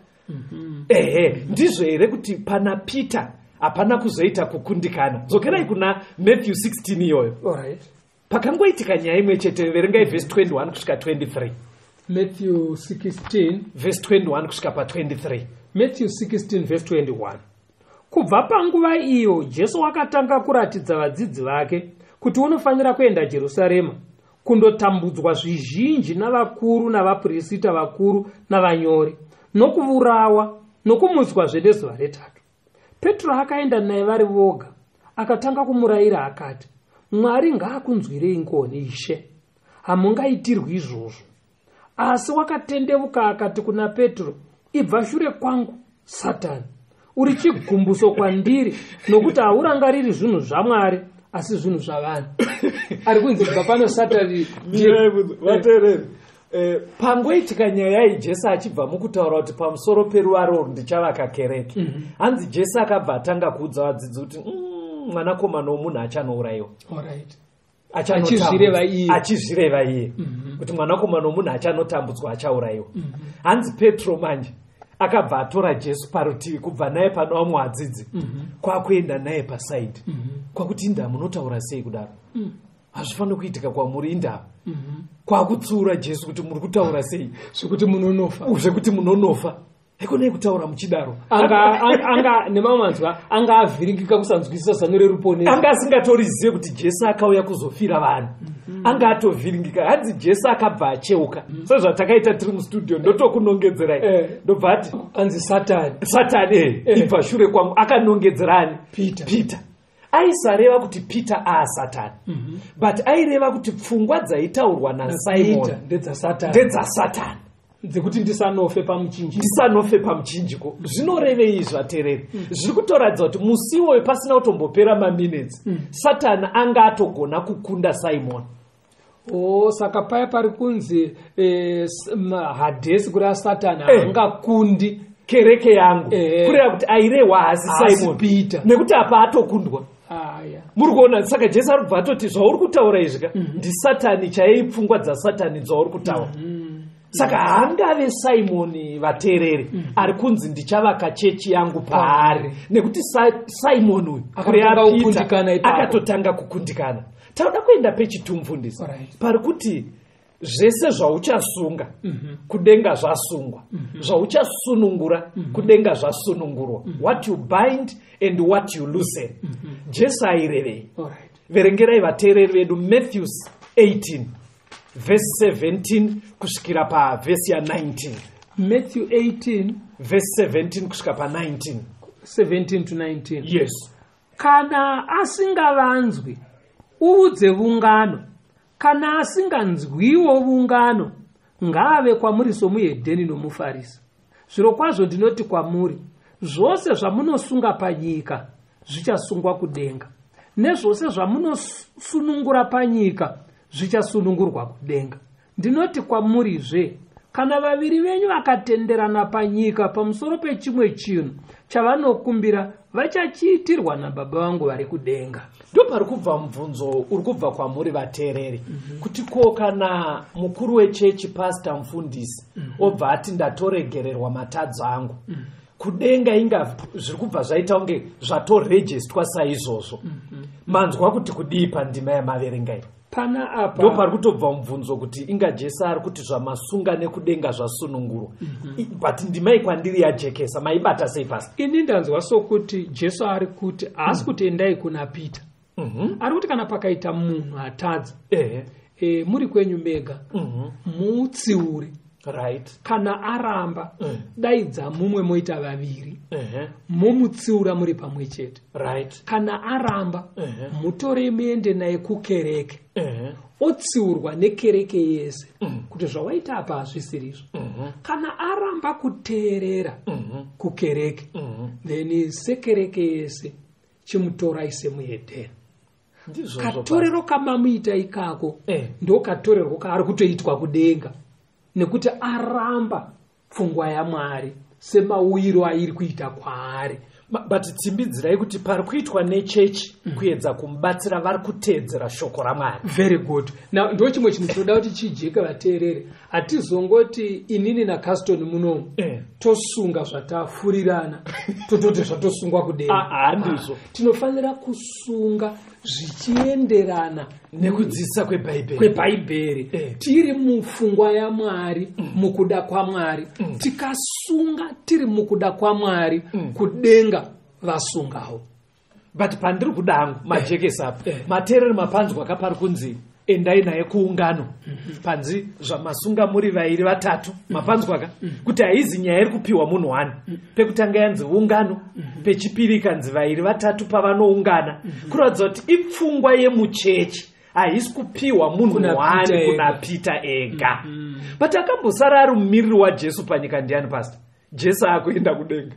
Ndizvo here kuti pana Peter hapana kuzoita kukundikana. Dzokerai kuna Matthew 16 iyoyo. Alright. Pakangoitika nyaya imwe chete, verengai verse 21 kusvika 23. Matthew 16 verse 21 kusvika pa 23. Matthew 16 verse 21. Kubva panguva iyo Jesu wakatanga kuratidza vadzidzi vake kuti unofanira kuenda Jerusarema kundotambudzwa zvizhinji navakuru navaprista vakuru navanyori, nokuvurawa nokumutswazve nezuva retatu. Petro akaenda naye vari voga, akatanga kumurayira akati, Mwari ngaakunzwirei ngoni Ishe, hamungaitirwi izvozvo. Asi wakatendeuka akati kuna Petro, ibva shure kwangu Satani, uri chigumbuso kwandiri, nokuti haurangariri zvinhu zvaMwari asi zvinhu zvavanhu. Ari kunzi kubva pano Satani vateereri. Pangoitika nyaya iyi Jesu achibva mukutaura kuti pamusoro peruvaro ndichavaka kereke, hanzi Jesu akabva atanga kuudza vadzidzi kuti mwanakomana womunhu achanourayiwa. Alright. Achizvireva iye kuti mwanakomana womunhu achanotambudzwa, achaurayiwa. Hanzi Petro manje akabva atora Jesu parutivi kubva naye pano vamwe vadzidzi kwakuenda naye pasaidi kwakuti indava munotaura sei kudaro, hazvifaniri kuitika kwamuri indava, kwakutsiura Jesu kuti muri kutaura sei zvekuti munonofa. Hekonei kutaura muchidaro. Anga nemamanzwa anga avhiringika kusanzwisisa zano reruponesi, anga asingatorizive kuti Jesu akauya kuzofira vanhu, anga atovhiringika. Hanzi Jesu akabva acheuka sezvatakaita tiri mustudio, ndotokunongedzerai ndobva ati hanzi Satani ibva shure kwangu, akanongedzerani Peter. Aisareva kuti Peter Satani, but aireva kuti pfungwa dzaitaurwa naSimon ndedzasatani, dzekuti ndisanofe pamuchinjiko. Zvinorevei zvatereri? Zviri kutoratidza kuti musi iwoyo pasina kutombopera maminutes Satani anga atogona kukunda Simon. Saka paya pari kunzi Hadesi kuri Satani haangakundi kereke yangu, kureva kuti airehwa hasi Simon Peter, nekuti apa atokundwa. Muri kuona? Saka Jesu arikubva atoti zvauri kutaura izvika ndiSatani chaiye, pfungwa dzaSatani dzauri kutaura. saka haangave Simoni vateereri ari kunzi ndichavaka chechi yangu paari, nekuti Simoni uyu akatotanga kukundikana. Tauda kuenda pechitumfundisi pari kuti zvese zvauchasunga kudenga zvasungwa, zvauchasunungura kudenga zvasunungurwa. What you bind and what you loosen. Jesu airevei. Verengerai vateereri vedu Matthew 18 verse 17 kusvikira pavhesi ya19. Matthew 18 verse 17 kusvika pa19. 17 to 19. Yes. Kana asingavanzwi uudze vungano, kana asinganzwiwo vungano ngaave kwamuri somuhedheni nomufarisi. Zvirokwazvo ndinoti kwamuri, zvose zvamunosunga panyika zvichasungwa kudenga, nezvose zvamunosunungura panyika zvichasunungurwa kudenga. Ndinoti kwamurizve, kana vaviri venyu vakatenderana panyika pamusoro pechimwe chinhu chavanokumbira, vachachiitirwa naBaba vangu vari kudenga. Ndo pari kubva mubvunzo uri kubva kwamuri vateereri, kuti ko kana mukuru wechechi pastor mufundisi obva ati ndatoregererwa matadzo angu, kudenga inga zviri kubva zvaita unge zvatorejestwa saizvozvo. Manzwa kuti kudii pandima yamaverenga iri? Pana apa ndo pari kutobva mubvunzo kuti inga Jesu ari kuti zvamasunga nekudenga zvasunungurwa. But ndima ikwandiri yajekesa, maibata sei pasi? Ini ndanzwa sokuti Jesu ari kuti haasi kuti endai kuna Pita. Ari kuti kana pakaita munhu atadza, muri kwenyu mega, muutsiure. Right. Kana aramba, daidza mumwe moita vaviri, momutsiura muri pamwe chete. Right. Kana aramba, mutore muende naye kukereke, otsiurwa nekereke yese, kuti zvawaita apa hazvisirizvo. Kana aramba kuteerera kukereke, then sekereke yese chimutora ise muhedheni. Katorero kamamuita ikako, ndo katorero kaari kutoitwa kudenga. Nekuti aramba pfungwa yaMwari semauiro airi kuita kwaari. But tsimbidzirai kuti pari kuitwa nechechi kuedza kumubatsira vari kuteedzera shoko raMwari. Very good. Now ndo chimwe chinhu chinoda kuti chijeke vateereri. Hatizongoti inini naCaston munomu tosunga zvatafurirana tototi zvatosungwa kudenga. Handizvo. Tinofanira kusunga zvichienderana nekudzidzisa kwebhaibheri. Tiri mupfungwa yaMwari, mukuda kwaMwari. Tikasunga tiri mukuda kwaMwari, kudenga vasungawo. But pandiri kuda hangu majekesa apa, mateereri mapanzwa kapari kunzi endai naye kuungano. Panzi zvamasunga muri vairi vatatu mapanzwa ka kuti haizi nyaya iri kupiwa munhu wani. Pekutanga yanzi ungano, pechipiri kanzi vairi vatatu pavanoungana. Kuratidza kuti ipfungwa yemuchechi, haisi kupiwa munhu wani kuna Pita ega. But akambosara ari mumiriri waJesu panyika ndiani pastor? Jesu akuenda kudenga.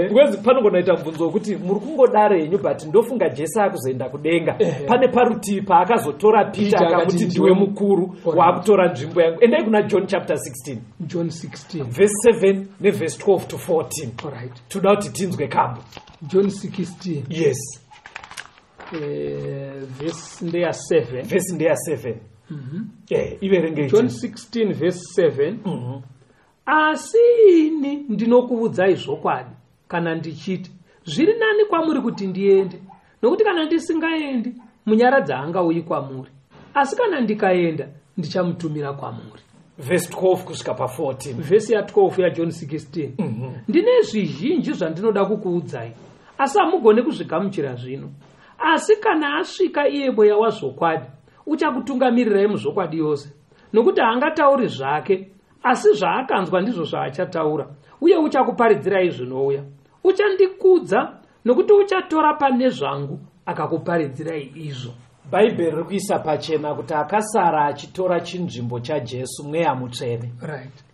Because panogonaita mubvunzo wekuti muri kungodaro henyu, but ndofunga Jesu akuzoenda kudenga. Pane parutivi paakazotora Pita akamuti ndiwe mukuru waakutora nzvimbo yangu. Endai kuna John chapter 16. John 16 verse 7 neverse 12 to 14. Alright. Toda kuti tinzwe kambo. John 16. Yes. Verse ndeya 7. Verse ndeya 7. Iverenge John 16 verse 7. Asi ini ndinokuudzai zvokwadi kana ndichiti, zviri nani kwamuri kuti ndiende, nokuti kana ndisingaendi munyaradzi haangauyi kwamuri, asi kana ndikaenda ndichamutumira kwamuri. Verse 12 kusvika pa 14. Verse ya 12 ya John 16. Ndine zvizhinji zvandinoda kukuudzai, asi hamugone kuzvigamuchira zvino. Asi kana asvika iye mweya wazvokwadi, uchakutungamirirai muzvokwadi yose, nokuti haangatauri zvake, asi zvaakanzwa ndizvo zvaachataura, uye uchakuparidzirai zvinouya. Uchandikudza, nokuti uchatora pane zvangu akakuparidzirai izvo. Bhaibheri riri kuisa pachena kuti akasara achitora chinzvimbo chaJesu mweya mutsvene. Right.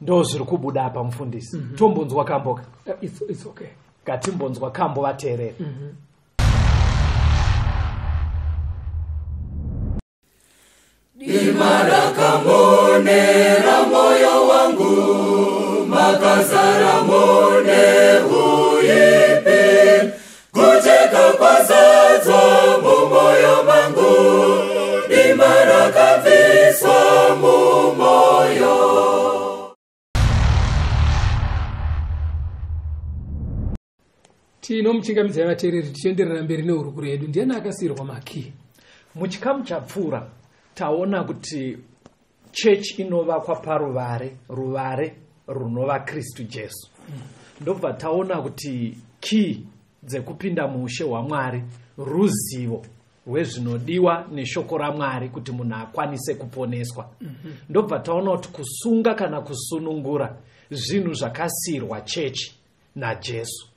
Ndo zviri kubuda apa mufundisi. Tombonzwa kamboka. It's okay. Ngatimbonzwa kambo vateereri. Dimarakamone moyo wangu, makazara mone uipi, kucheka kwa zazo moyo mangu, dimarakavisa muchingamidzo yavateereri tichienderera mberi nehurukuro yedu, ndiani akasiyirwa makii? Muchikamu chapfuura taona kuti chechi inovakwa ruvare runova Kristu Jesu. Ndobva taona kuti kii dzekupinda muushe hwaMwari ruzivo rwezvinodiwa neshoko raMwari kuti munhu akwanise kuponeswa. Ndobva taona kuti kusunga kana kusunungura zvinhu zvakasiyirwa chechi naJesu.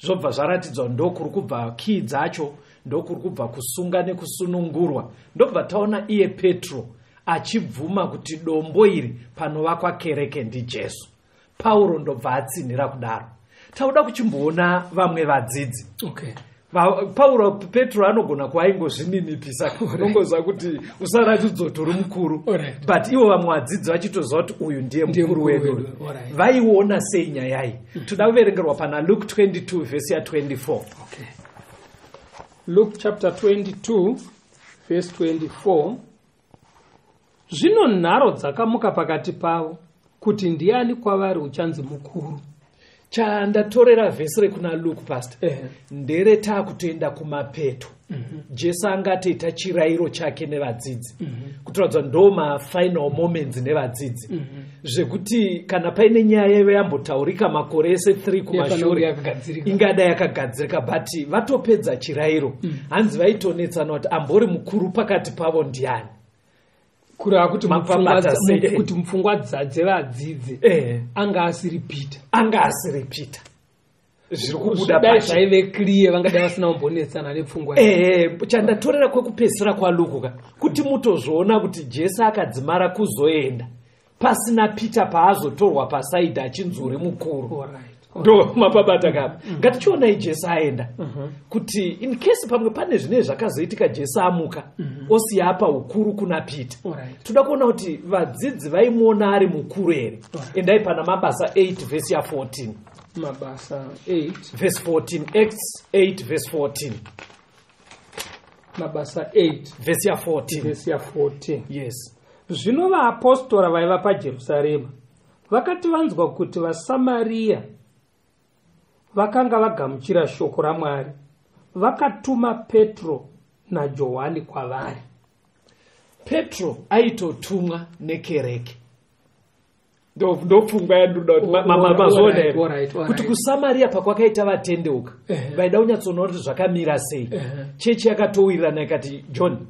Zvobva zvaratidzwa ndokuri kubva kii dzacho, ndokuri kubva kusunga nekusunungurwa. Ndobva taona iye Petro achibvuma kuti dombo iri panovakwa kereke ndiJesu. Pauro ndobva atsinhira kudaro. Tauda kuchimboona vamwe vadzidzi. Okay. Pauro Petro anogona kuaingozvininipisa nongoza kuti usaratidzo turi mukuru, but ivo vamwe vadzidzi vachitoziva kuti uyu ndiye mukuru wedu. Vaiona sei nyaya iyi? Toda kuverengerwa pana Luke 22 verse ya 24. Okay. Luke chapter 22 verse 24. Zvino nharo dzakamuka pakati pavo kuti ndiani kwavari uchanzi mukuru. Chandatorera vhesi rekuna Luke pastor ndereta kutoenda kumapeto. Jesu angatoita chirayiro chake nevadzidzi kutoradza ndo mafinal moments nevadzidzi zvekuti kana paine nyaya yambotaurika makore ese 3 kumashure ingada yakagadzirika, but vatopedza chirayiro hanzi vaitonetsana kuti ambori mukuru pakati pavo ndiani. Kureva kuti mupfungwa dzevadzidzi anga asiri Peter. Zviri kubuda pashi zvaive clear, vangadai vasina kumbonetsana nepfungwa. Chandatorera kwekupedzisira kwaLuka kuti mutozvoona kuti Jesu akadzimara kuzoenda pasina Peter paazotorwa pasaidhi achinzi uri mukuru. Ndo mapabata kapa. Ngatichionai Jesu aenda kuti in case pamwe pane zvine zvakazoitika Jesu amuka osiya apa ukuru kuna Peter. Toda kuona kuti vadzidzi vaimuona ari mukuru here. Endai pana Mabasa 8 verse ya 14. Mabasa 8 verse 14. Acts 8 verse 14. Mabasa 8 verse ya 14. Verse ya 14. Yes. Zvino vaapostora vaiva paJerusarema vakati vanzwa kuti vaSamaria vakanga vagamuchira shoko raMwari, vakatuma Petro naJohani kwavari. Petro aitotumwa nekereke. Ndopfungwa yanduda kuti kuSamaria pakwakaita vatendeuka vaida kunyatsoona kuti zvakamira sei. Chechi yakatowirirana ikati John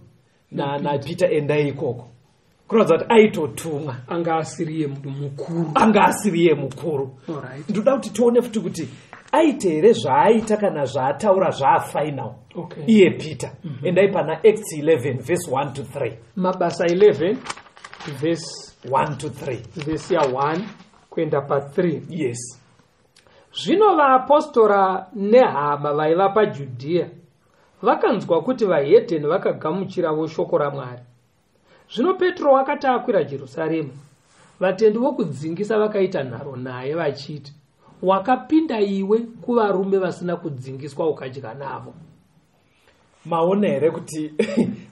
na Peter endai ikoko. Kuratidza kuti aitotumwa. Anga asiriye mukuru. Ndoda kuti tione futi kuti aite here zvaaita kana zvaataura zvaafinal. Iye Peter. Endai pana Acts 11 verse 1 to 3. Mabasa 11 verse 1 to 3. Verse ya 1 kuenda pa 3. Yes. Zvino vaapostora nehama vaiva paJudhea vakanzwa kuti vahedheni vakagamuchirawo shoko raMwari. Zvino Petro akati akwira Jerusarema, vatendi vokudzingisa vakaita nharo naye vachiti, wakapinda iwe kuvarume vasina kudzingiswa ukadya navo. Maona here kuti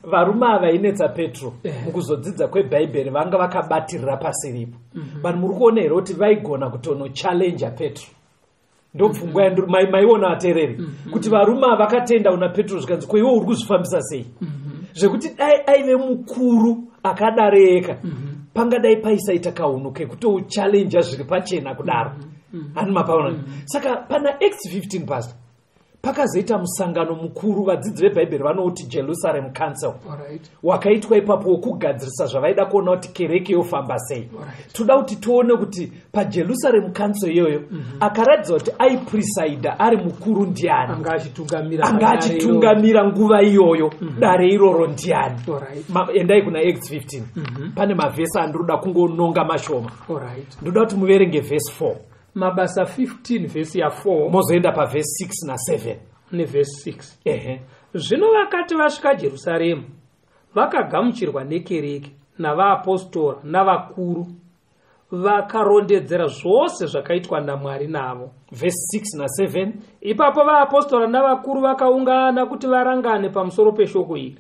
varume avainetsa Petro mukuzodzidza kwebhaibheri vanga vakabatirira pasiripo. Vanhu muri kuona here kuti vaigona kutonochallenge Petro. Ndopfungwa yandu maiona vateereri kuti varume vakatenda una Petro zvikanzi ko iwe uri kuzvifambisa sei. Zvekuti dai aive mukuru akadareka pangadai paisaita kaunuke kutouchallenge zviri pachena kudaro. Ani mapaona. Saka pana Acts 15 pastor pakazoita musangano mukuru, vadzidzi vebhaibheri vanoti Jerusalem Council. Wakaitwa ipapo wokugadzirisa zvavaida kuona kuti kereke yofamba sei. Toda kuti tione kuti paJerusalem Council iyoyo akaratidza kuti aipresida ari mukuru ndiani, anga achitungamira nguva iyoyo dare iroro ndiani. Endai kuna Acts 15 pane mavhesi andiroda kungononga mashoma. Ndoda kuti muverenge verse 4. Mabasa 15 verse ya 4 mozoenda pa verse 6 na 7 ne verse 6. Zvino vakati vasvika Jerusarema vakagamuchirwa nekereke navaapostora navakuru vakarondedzera zvose zvakaitwa naMwari navo. Verse 6 na 7. Ipapo vaapostora navakuru vakaungana kuti varangane pamusoro peshoko iri.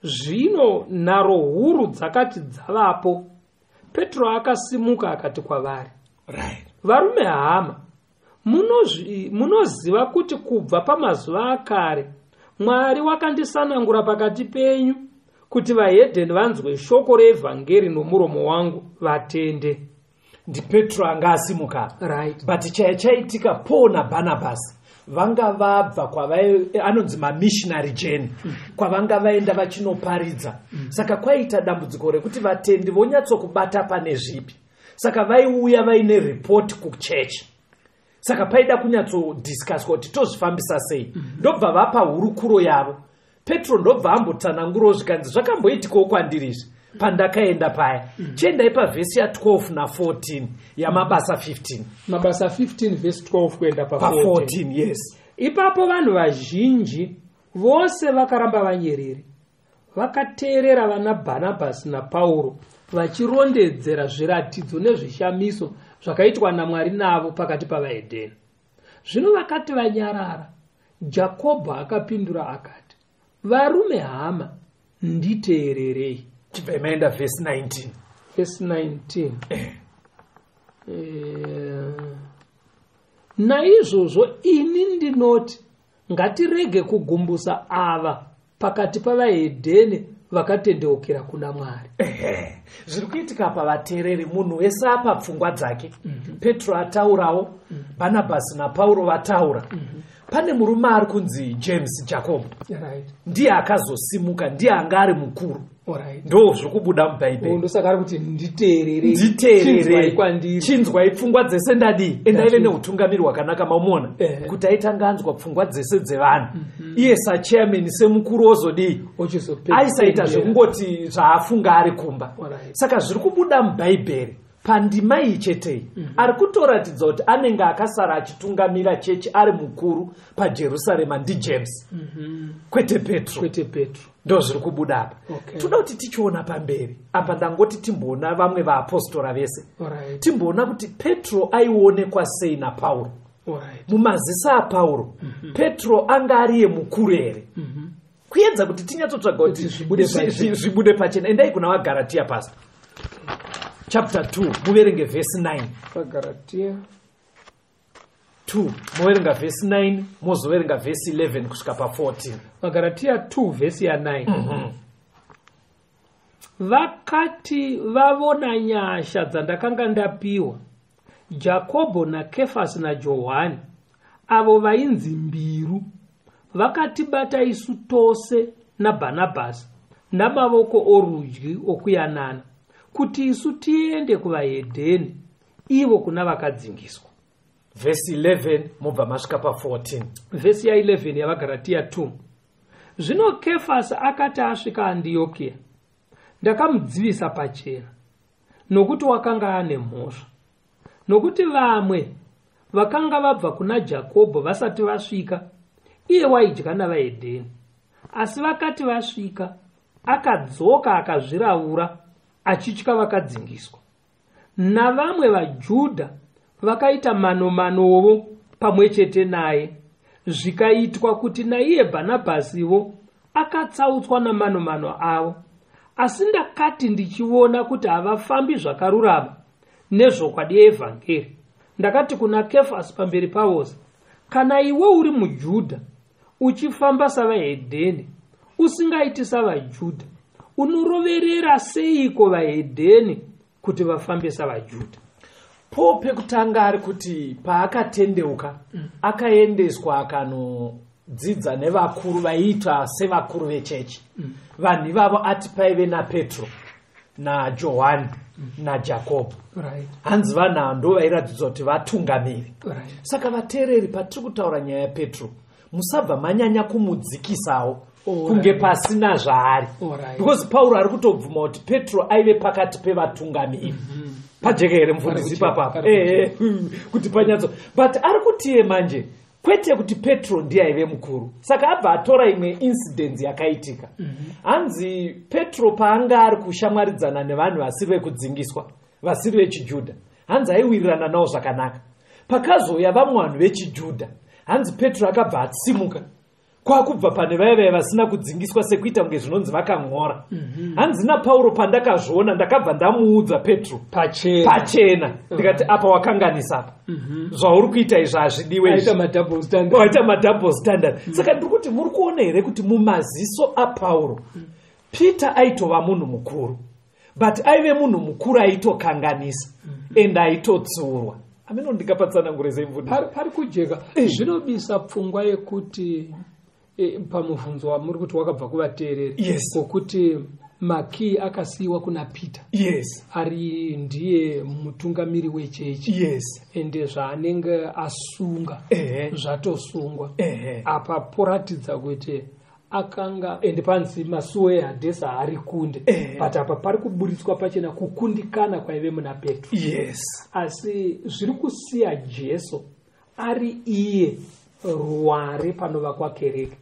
Zvino nharo huru dzakati dzavapo, Petro akasimuka akati kwavari, varume hama, munoziva kuti kubva pamazuva akare Mwari wakandisanangura pakati penyu kuti vahedheni vanzwe shoko reevhangeri nomuromo wangu vatende. NdiPetro anga asimuka. Right. But chaitika Paul naBarnabas vanga vabva anonzi missionary journey kwavanga vaenda vachinoparidza. Saka kwaita dambudziko rekuti vatendi vonyatsokubata pane zvipi. Saka vaiuya vaine report kuchechi. Saka paida kunyatsodiscuss kuti tozvifambisa sei. Ndobva vapa hurukuro yavo. Petro ndobva ambotsanangurawo zvikanzi zvakamboitikawo kwandirizvi pandakaenda paya. Chiendai pavhesi ya 12 na 14 yaMabasa 15. Mabasa 15 verse 12 kuenda pa 14. Yes. Ipapo vanhu vazhinji vose vakaramba vanyerere. Vakateerera vana Barnabasi naPauro vachirondedzera zviratidzo nezvishamiso zvakaitwa naMwari navo pakati pavahedheni. Zvino vakati vanyarara, Jakobho akapindura akati, varume hama, nditeererei. Chipemenda verse 19. Verse 19. Naizvozvo ini ndinoti ngatirege kugumbusa ava pakati pavahedheni vakatendeukira kuna Mwari. Zviri kuitika pavateereri munhu wese apa pfungwa dzake. Petro ataurawo, Barnabasi naPauro vataura. Pane murume ari kunzi James Jacob. Right. Ndiye akazosimuka, ndiye anga ari mukuru. Alright. Ndo zvokubuda mubhaibheri. Ndosaka kuti nditeererei. Nditeererei kwandiri. Chinzwai pfungwa dzese ndadi. Endaive neutungamiri hwakanaka maumona. Kuti aitanga anzwa pfungwa dzese dzevanhu. Iye sachairman semukuru ozodii. Aisaita zvekungoti zvaafunga ari kumba. Saka zviri kubuda mubhaibheri. Pandima iyi chetei ari kutoratidza kuti anenge akasara achitungamira chechi ari mukuru paJerusarema ndiJames. Kwete Petro. Ndo zviri kubuda apa. Toda kuti tichiona pamberi apa ndangoti timboona vamwe vaapostora vese. Timboona kuti Petro aionekwa sei naPauro. Mumaziso aPauro Petro anga ariye mukuru here. Kuedza kuti tinyatsotsvaga kuti zvibude pachena. Endai kuna vaGaratia pasi. Chapter 2, muverenge verse 9. Galatia 2, muverenga verse 9, mozoverenga verse 11 kusvika pa 14. Galatia 2 verse ya 9. Vakati vavona nyasha dzandakanga ndapiwa, Jakobho naKefasi naJohani, avo vainzi mbiru, vakatibata isu tose naBhanabhasi namavoko orudyi okuyanana, kuti isu tiende kuvahedheni, ivo kuna vakadzingiswa. Verse 11 mubva masvika pa 14. Verse ya 11 yavaGalatia 2. Zvino Kefasi akati asvika Andiokia, ndakamudzivisa pachena, nokuti wakanga ane mhosva. Nokuti vamwe vakanga vabva kuna Jakobho vasati vasvika, iye waidya navahedheni. Asi vakati vasvika, akadzoka akazviravura, achitya vakadzingiswa. Navamwe vaJudha vakaita manomanovo pamwe chete naye, zvikaitwa kuti naiye Bhanabhasiwo akatsautswa namanomano avo. Asi ndakati ndichiona kuti havafambi zvakarurama nezvokwadi yeevhangeri, ndakati kuna Kefasi pamberi pavose, kana iwe uri muJudha uchifamba savahedheni, usingaiti savaJudha, unoroverera seiko vahedheni kuti vafambe savaJudha? Po pekutanga ari kuti paakatendeuka akaendeswa akanodzidza nevakuru vaiita sevakuru vechechi. Vanhu ivavo ati paive naPetro naJohani naJakobho. Hanzi vanhu ndo vairatidza kuti vatungamiri. Saka vateereri patiri kutaura nyaya yaPetro, musabva manyanya kumudzikisawo kunge pasina zvaari. Because Pauro ari kutobvuma kuti Petro aive pakati pevatungamiri. Pajeka here mufundisi papapa. Kuti panyatso. But ari kutiye manje kwete kuti Petro ndiye aive mukuru. Saka abva atora imwe incident yakaitika. Hanzi Petro paanga ari kushamwaridzana nevanhu vasiri vekudzingiswa, vasiri vechiJudha, hanzi aiwirirana navo zvakanaka. Pakazouya vamwe vanhu vechiJudha, hanzi Petro akabva atsimuka kwakubva pane vaive vasina kudzingiswa sekuita kunge zvinonzi vakamhora. Hanzi naPauro pandakazviona ndakabva ndamuudza Petro pachena ndikati apa wakanganisa apa. Zvauri kuita izvi hazvidiwe, Waita madouble standard. Saka ndiri kuti muri kuona here kuti mumaziso aPauro Peter aitova munhu mukuru, but aive munhu mukuru aitokanganisa and aitotsiurwa. Ameno ndikapatsanangure zemvundisi. Pari kujeka zvinobisa pfungwa yekuti pamuvhunzo wamuri kuti wakabva kuvateereri. Yes. Kokuti Maki akasiyiwa kuna Peter. Yes. Ari ndiye mutungamiri wechechi. Yes. Ende zvaanenge asunga zvatosungwa. Apa poratidza kuti akanga ende panzi masuo eHadhesi ari kunde. But apa pari kuburitswa pachena kukundikana kwaive muna Petro. Yes. Asi zviri kusiya Jesu ari iye ruware panovakwa kereke,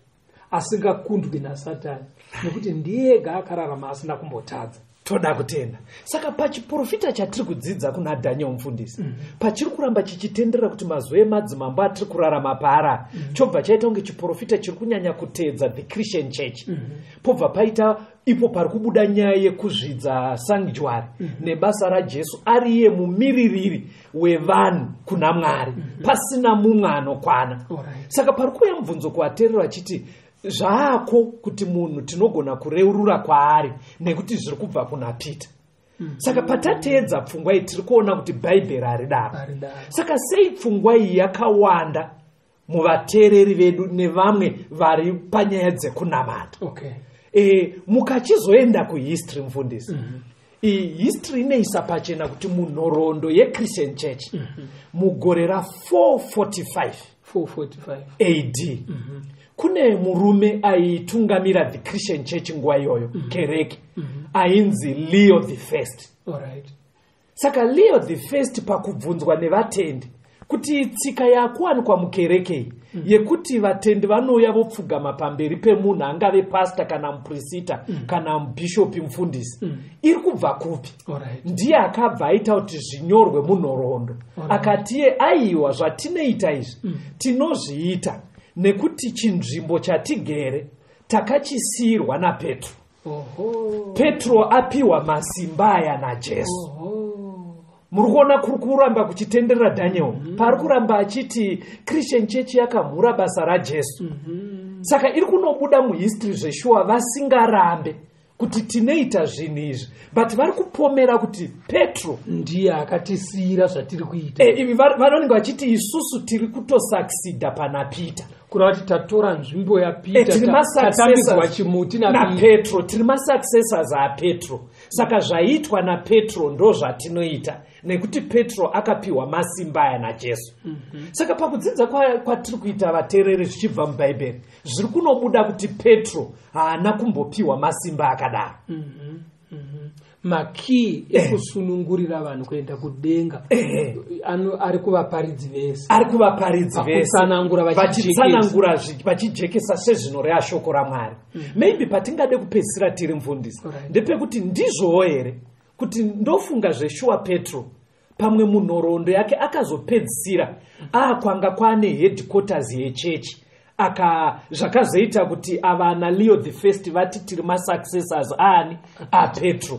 asingakundwi naSatani, nekuti ndiyega akararama asina kumbotadza. Toda kutenda. Saka pachiprofita chatiri kudzidza kuna Daniel mufundisi, pachiri kuramba chichitenderera kuti mazuva emadzimambo atiri kurarama paara, chobva chaita kunge chiprofita chiri kunyanya kuteedza the Christian church. Pobva paita ipo pari kubuda nyaya yekuzvidza sanctuary nebasa raJesu ari iye mumiririri wevanhu kuna Mwari, pasina mumwe anokwana. Saka pari kuuya mubvunzo kuvateereri achiti zvaako kuti munhu tinogona kureurura kwaari nekuti zviri kubva kuna Peter. Saka patateedza pfungwa iyi tiri kuona kuti bhaibheri haridaro. Saka sei pfungwa iyi yakawanda muvateereri vedu nevamwe vari panyaya dzekunamata? Mukachizoenda kuhistory mufundisi, history inoisa pachena kuti munhoroondo yeChristian Church mugore ra445 AD kune murume aitungamira the Christian Church nguva iyoyo, kereke, ainzi Leo the First. Saka Leo the First pakubvunzwa nevatendi kuti tsika yakuwanikwa mukereke yekuti vatendi vanouya vopfugama pamberi pemunhu angave pastor kana muprista kana mubishopi mufundisi, iri kubva kupi? Ndiye akabva aita kuti zvinyorwe munhoroondo, akati aiwa zvatinoita izvi tinozviita nekuti chinzvimbo chatigere takachisiyirwa naPetro. Petro apiwa masimba aya naJesu. Muri kuona kuri kuramba kuchitenderera Daniel pari kuramba achiti Christian Church yakamhura basa raJesu. Saka iri kunobuda muhistory zveshuwa vasingarambe kuti tinoita zvinhu izvi, but vari kupomera kuti Petro ndiye akatisiyira zvatiri kuita. Ivi vanonge vachiti isusu tiri kutosucceeda pana Peter, kureva kuti tatora nzvimbo yaPeter tatambidzwa chimuti naPetro, tiri masuccessors aPetro. Saka zvaitwa naPetro ndo zvatinoita nekuti Petro akapiwa masimba aya naJesu. Saka pakudzidza kwatiri kuita vateereri zvichibva mubhaibheri zviri kunobuda kuti Petro haana kumbopiwa masimba akadaro. Maki ekusunungurira vanhu kuenda kudenga ari kuvaparidzi vese, vachitsanangura vachijekesa sezvino reashoko raMwari. Maybe patingade kupedzisira tiri mufundisi ndepekuti ndizvowo here kuti ndofunga zveshuwa Petro pamwe munhoroondo yake akazopedzisira kwanga kwane headquarters yechechi, zvakazoita kuti avana Leo the First vati tiri masuccessors ani aPetro.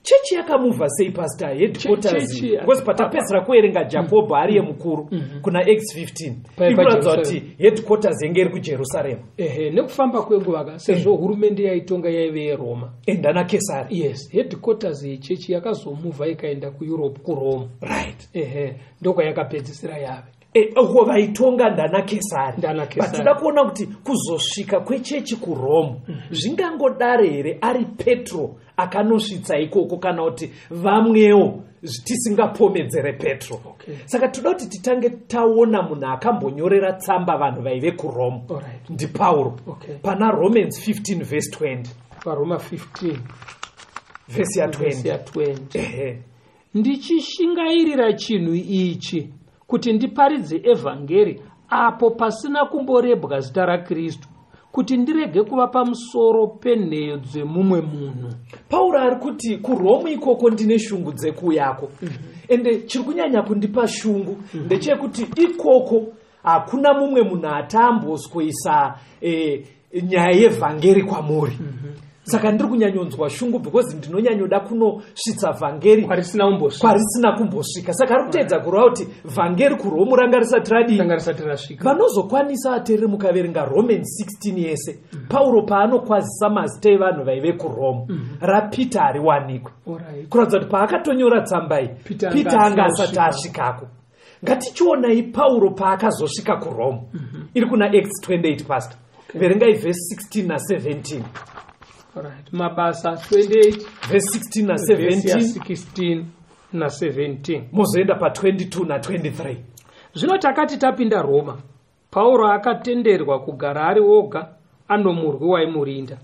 Chechi yakamuvha sei pastor headquarters? Because patapedzera kuerenga Jacob ariye mukuru kuna X15 ikuratidza kuti headquarters yenge iri kuJerusarema. Nekufamba kwenguva sezvo hurumende yaitonga yaive yeRoma endana Kesari. Yes, headquarters yechechi yakazomuvha ikaenda kuEurope kuRome. Ndoko yakapedzisira yave. Uko vaitonga ndana Kesari. Batida kuona kuti kuzosvika kwechechi kuRome zvingangodare here ari Petro akanosvitsa ikoko kana kuti vamwewo tisingapomedzere Petro. Saka toda kuti titange taona munhu akambonyorera tsamba vanhu vaive kuRome ndiPauro pana Romans 15 verse 20. PaRoma 15 verse ya 20. Ndichishingairira chinhu ichi kuti ndiparidze evhangeri apo pasina kumborebwa zita raKristu, kuti ndirege kuva pamusoro penheyo dzemumwe munhu. Pauro ari kuti kuRome ikoko ndine shungu dzekuyako. Ende chiri kunyanya kundipa shungu ndechekuti ikoko hakuna mumwe munhu atamboswisa nyaya yevhangeri kwamuri. Saka ndiri kunyanyonzwa shungu because ndinonyanyoda kunosvitsa vhangeri kwarisina kumbosvika. Saka ari kuteedza kureva kuti vhangeri kuRomu ranga risati radii. Vanozokwanisa vateereri mukaverenga Romans 16 yese, Pauro paanokwazisa mazita evanhu vaive kuRomu, raPita hariwanikwe. Kuratidza kuti paakatonyora tsamba iyi, Pita anga asati asvikako. Ngatichionai Pauro paakazosvika kuRomu. Iri kuna Acts 28 pastor. Verengai verse 16 na17. Alright. Mabasa 28 verse 16 na 17. 16 na 17. Mozoenda pa 22 na 23. Zvino takati tapinda Roma, Pauro akatenderwa kugara ari oga ano murwi waimurinda.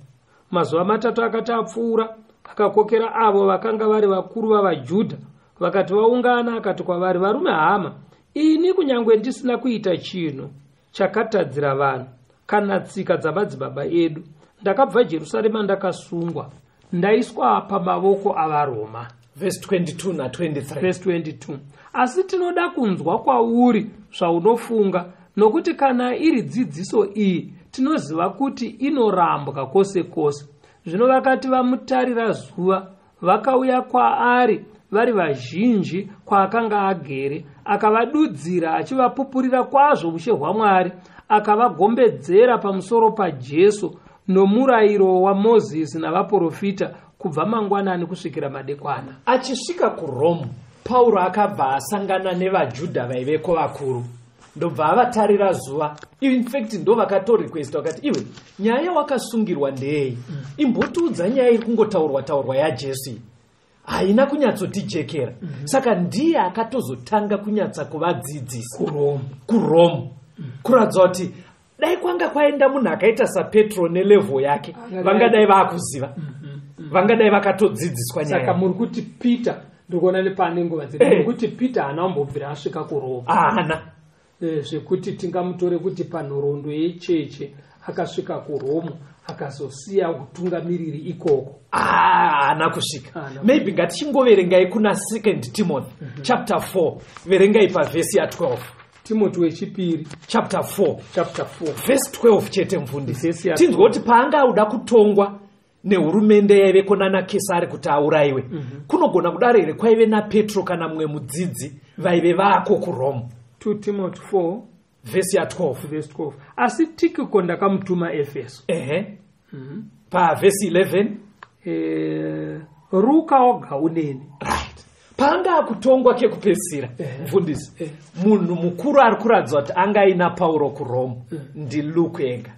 Mazuva matatu akati apfuura, akakokera avo vakanga vari vakuru vavaJudha, vakati vaungana akati kwavari, varume hama, ini kunyangwe ndisina kuita chinhu chakatadzira vanhu kana tsika dzamadzibaba edu, ndakabva Jerusarema ndakasungwa, ndaiswa pamavoko avaRoma. Verse 22 na 23. Verse 22. Asi tinoda kunzwa kwauri zvaunofunga, nokuti kana iri dzidziso iyi tinoziva kuti inorambwa kwose kwose. Zvino vakati vamutarira zuva, vakauya kwaari vari vazhinji kwaakanga agere, akavadudzira achivapupurira kwazvo ushe hwaMwari, akavagombedzera pamusoro paJesu nomurayiro waMozisi navaprofita kubva mangwanani kusvikira madekwana. Achisvika kuRomu, Pauro akabva asangana nevaJudha vaiveko vakuru, ndobva avatarira zuva. In fact ndo vakatorequesta vakati, iwe nyaya wakasungirwa ndei? Imbotiudza nyaya iri kungotaurwa yaJesu haina kunyatsotijekera. Saka ndiye akatozotanga kunyatsa kuvadzidzisa kuRomu. Kuratidza kuti dai kwanga kwaenda munhu akaita saPetro nelevo yake, vangadai vakuziva, vangadai vakatodzidziswa nyaya. Saka muri kuti Peter ndikuona nepane nguva dziri kuti Peter haana kumbobvira asvika kuRoma. Haana. Zvekuti tingamutore kuti panhoroondo yecheche akasvika kuRoma akazosiya utungamiriri ikoko. Haana kusvika. Maybe ngatichingoverengai kuna 2 Timothy chapter 4, verengai pavhesi ya12. Timothy wechipiri chapter 4 verse 12 chete mfundisi. Tinzwa kuti paanga auda kutongwa nehurumende yaiveko nana Kesari kuti aurayiwe, kunogona kudaro here kwaive naPetro kana mumwe mudzidzi vaive vako kuRomu. 2 Timothy 4 verse ya 12. Asi Tikiko ndakamutuma Efeso. Pa verse 11 ruka oga uneni. Right. Panga akutongwa kekupedzisira mfundisi, munhu mukuru ari kuratidza kuti angaina Pauro kuRomu ndi Luke ega.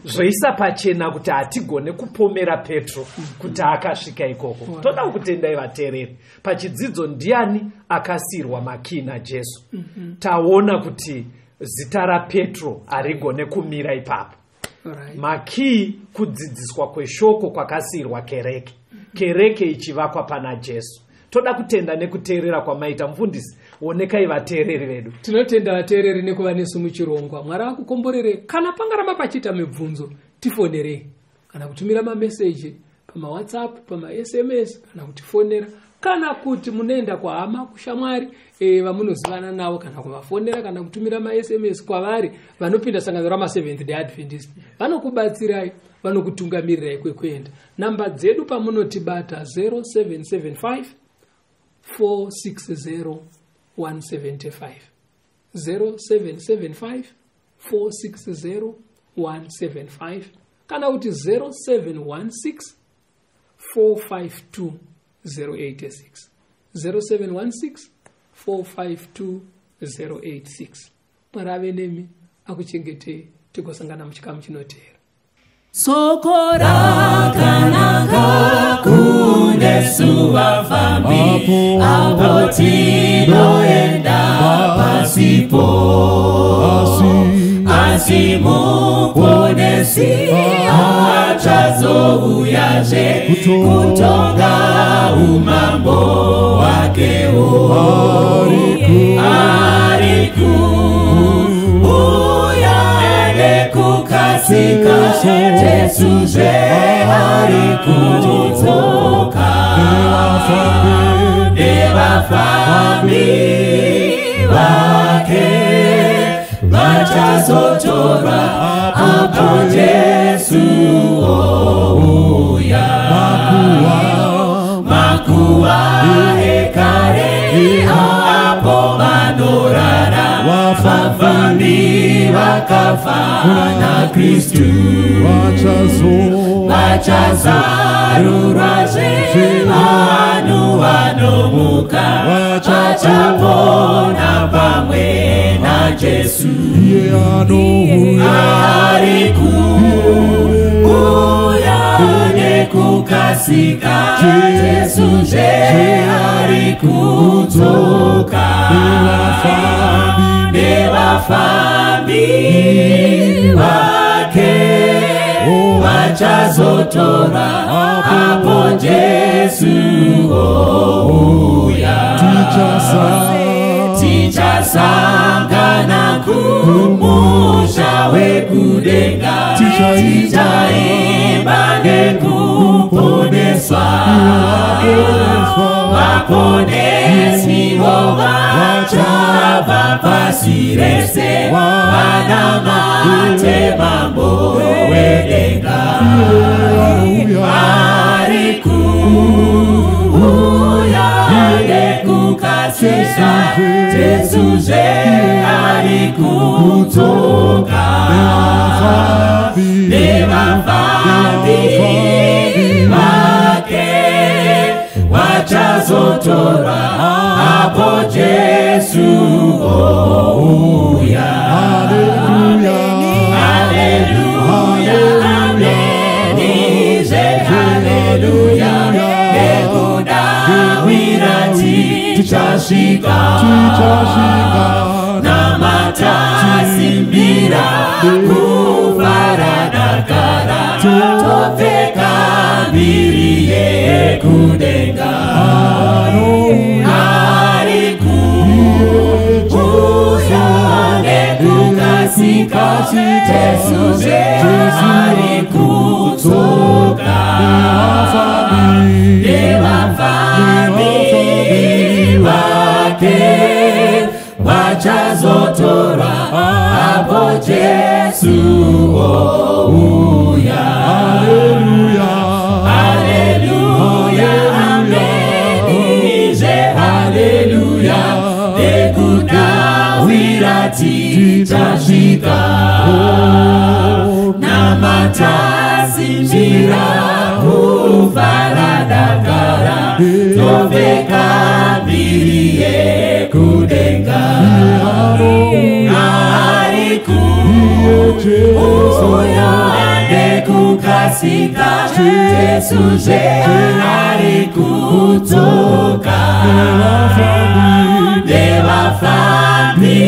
Zvoisa pachena kuti hatigone kupomera Petro kuti akasvika ikoko. Toda kutendai vateereri, pachidzidzo ndiani akasiyirwa makii naJesu. Taona kuti zita raPetro harigone kumira ipapo. Makii kudzidziswa kweshoko kwakasiyirwa kereke, kereke ichivakwa pana Jesu. Toda kutenda nekuteerera kwamaita mfundisi. Onekai vateereri vedu. Tinotenda vateereri nekuva nesu muchirongwa. Mwari akukomborere kana pangaramba pachita mibvunzo tifonerei, kana kutumira mameseji pama WhatsApp, pama SMS, kana kutifonera, kana kuti munoenda kwahama kushamwari vamunozivana navo, kana kuvafonera, kana kutumira maSMS kwavari vanopinda sangano rama Seventh Day Adventist. Vanokubatsirai, vanokutungamirirai kwekuenda. Namba dzedu pamunotibata 0775 460 175 0775 460 175 kana kuti 0716 452 086 0716 452 086. Marave nemi akuchengetei tikosangana muchikamu chinoteera. Soko rakanaka kunesu vafambi apo tinoenda pasipo, asi muponesi achazouyazve kutonga umambo wakewo. Arikuuya nekukasika Jesuzve arikudzoka nevafambi vake. wachazotora hapo Yesu ouya. Makuwa hekare hapo manorara wafafani wakafana Kristu. Wachazaruraze anu wanomuka wachapona pamwe na Jesu. Arikuya nekukasika Jesu je arikutoka Dewafami wake wachazotora hapo Jesu ouya. Tichasangana kumusha wekudenga tichaimba nekuponeswa waponesi wachava pasirese wanamate mambo wedenga. Arikuya nekukasisa Jesu je arikutoka Dewafami wake wachazotora hapo Jesu ouya. Haleluya, amenize haleluya, nekudawirati tichashika na matasimbira kufaradakara topeka biriye kudenga. Arikuya nekukasika Jesu je arikutoka Dewafami wake wachazotora hapo Jesu ouya. Haleluya, amenize haleluya, nekudawirati tichashika na matasimbira kufaradakara topeka biriye kudenga. Arikuya nekukasika Jesu je arikutoka Dewafami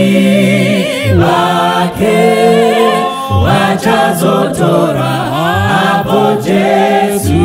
wake wachazotora hapo Jesu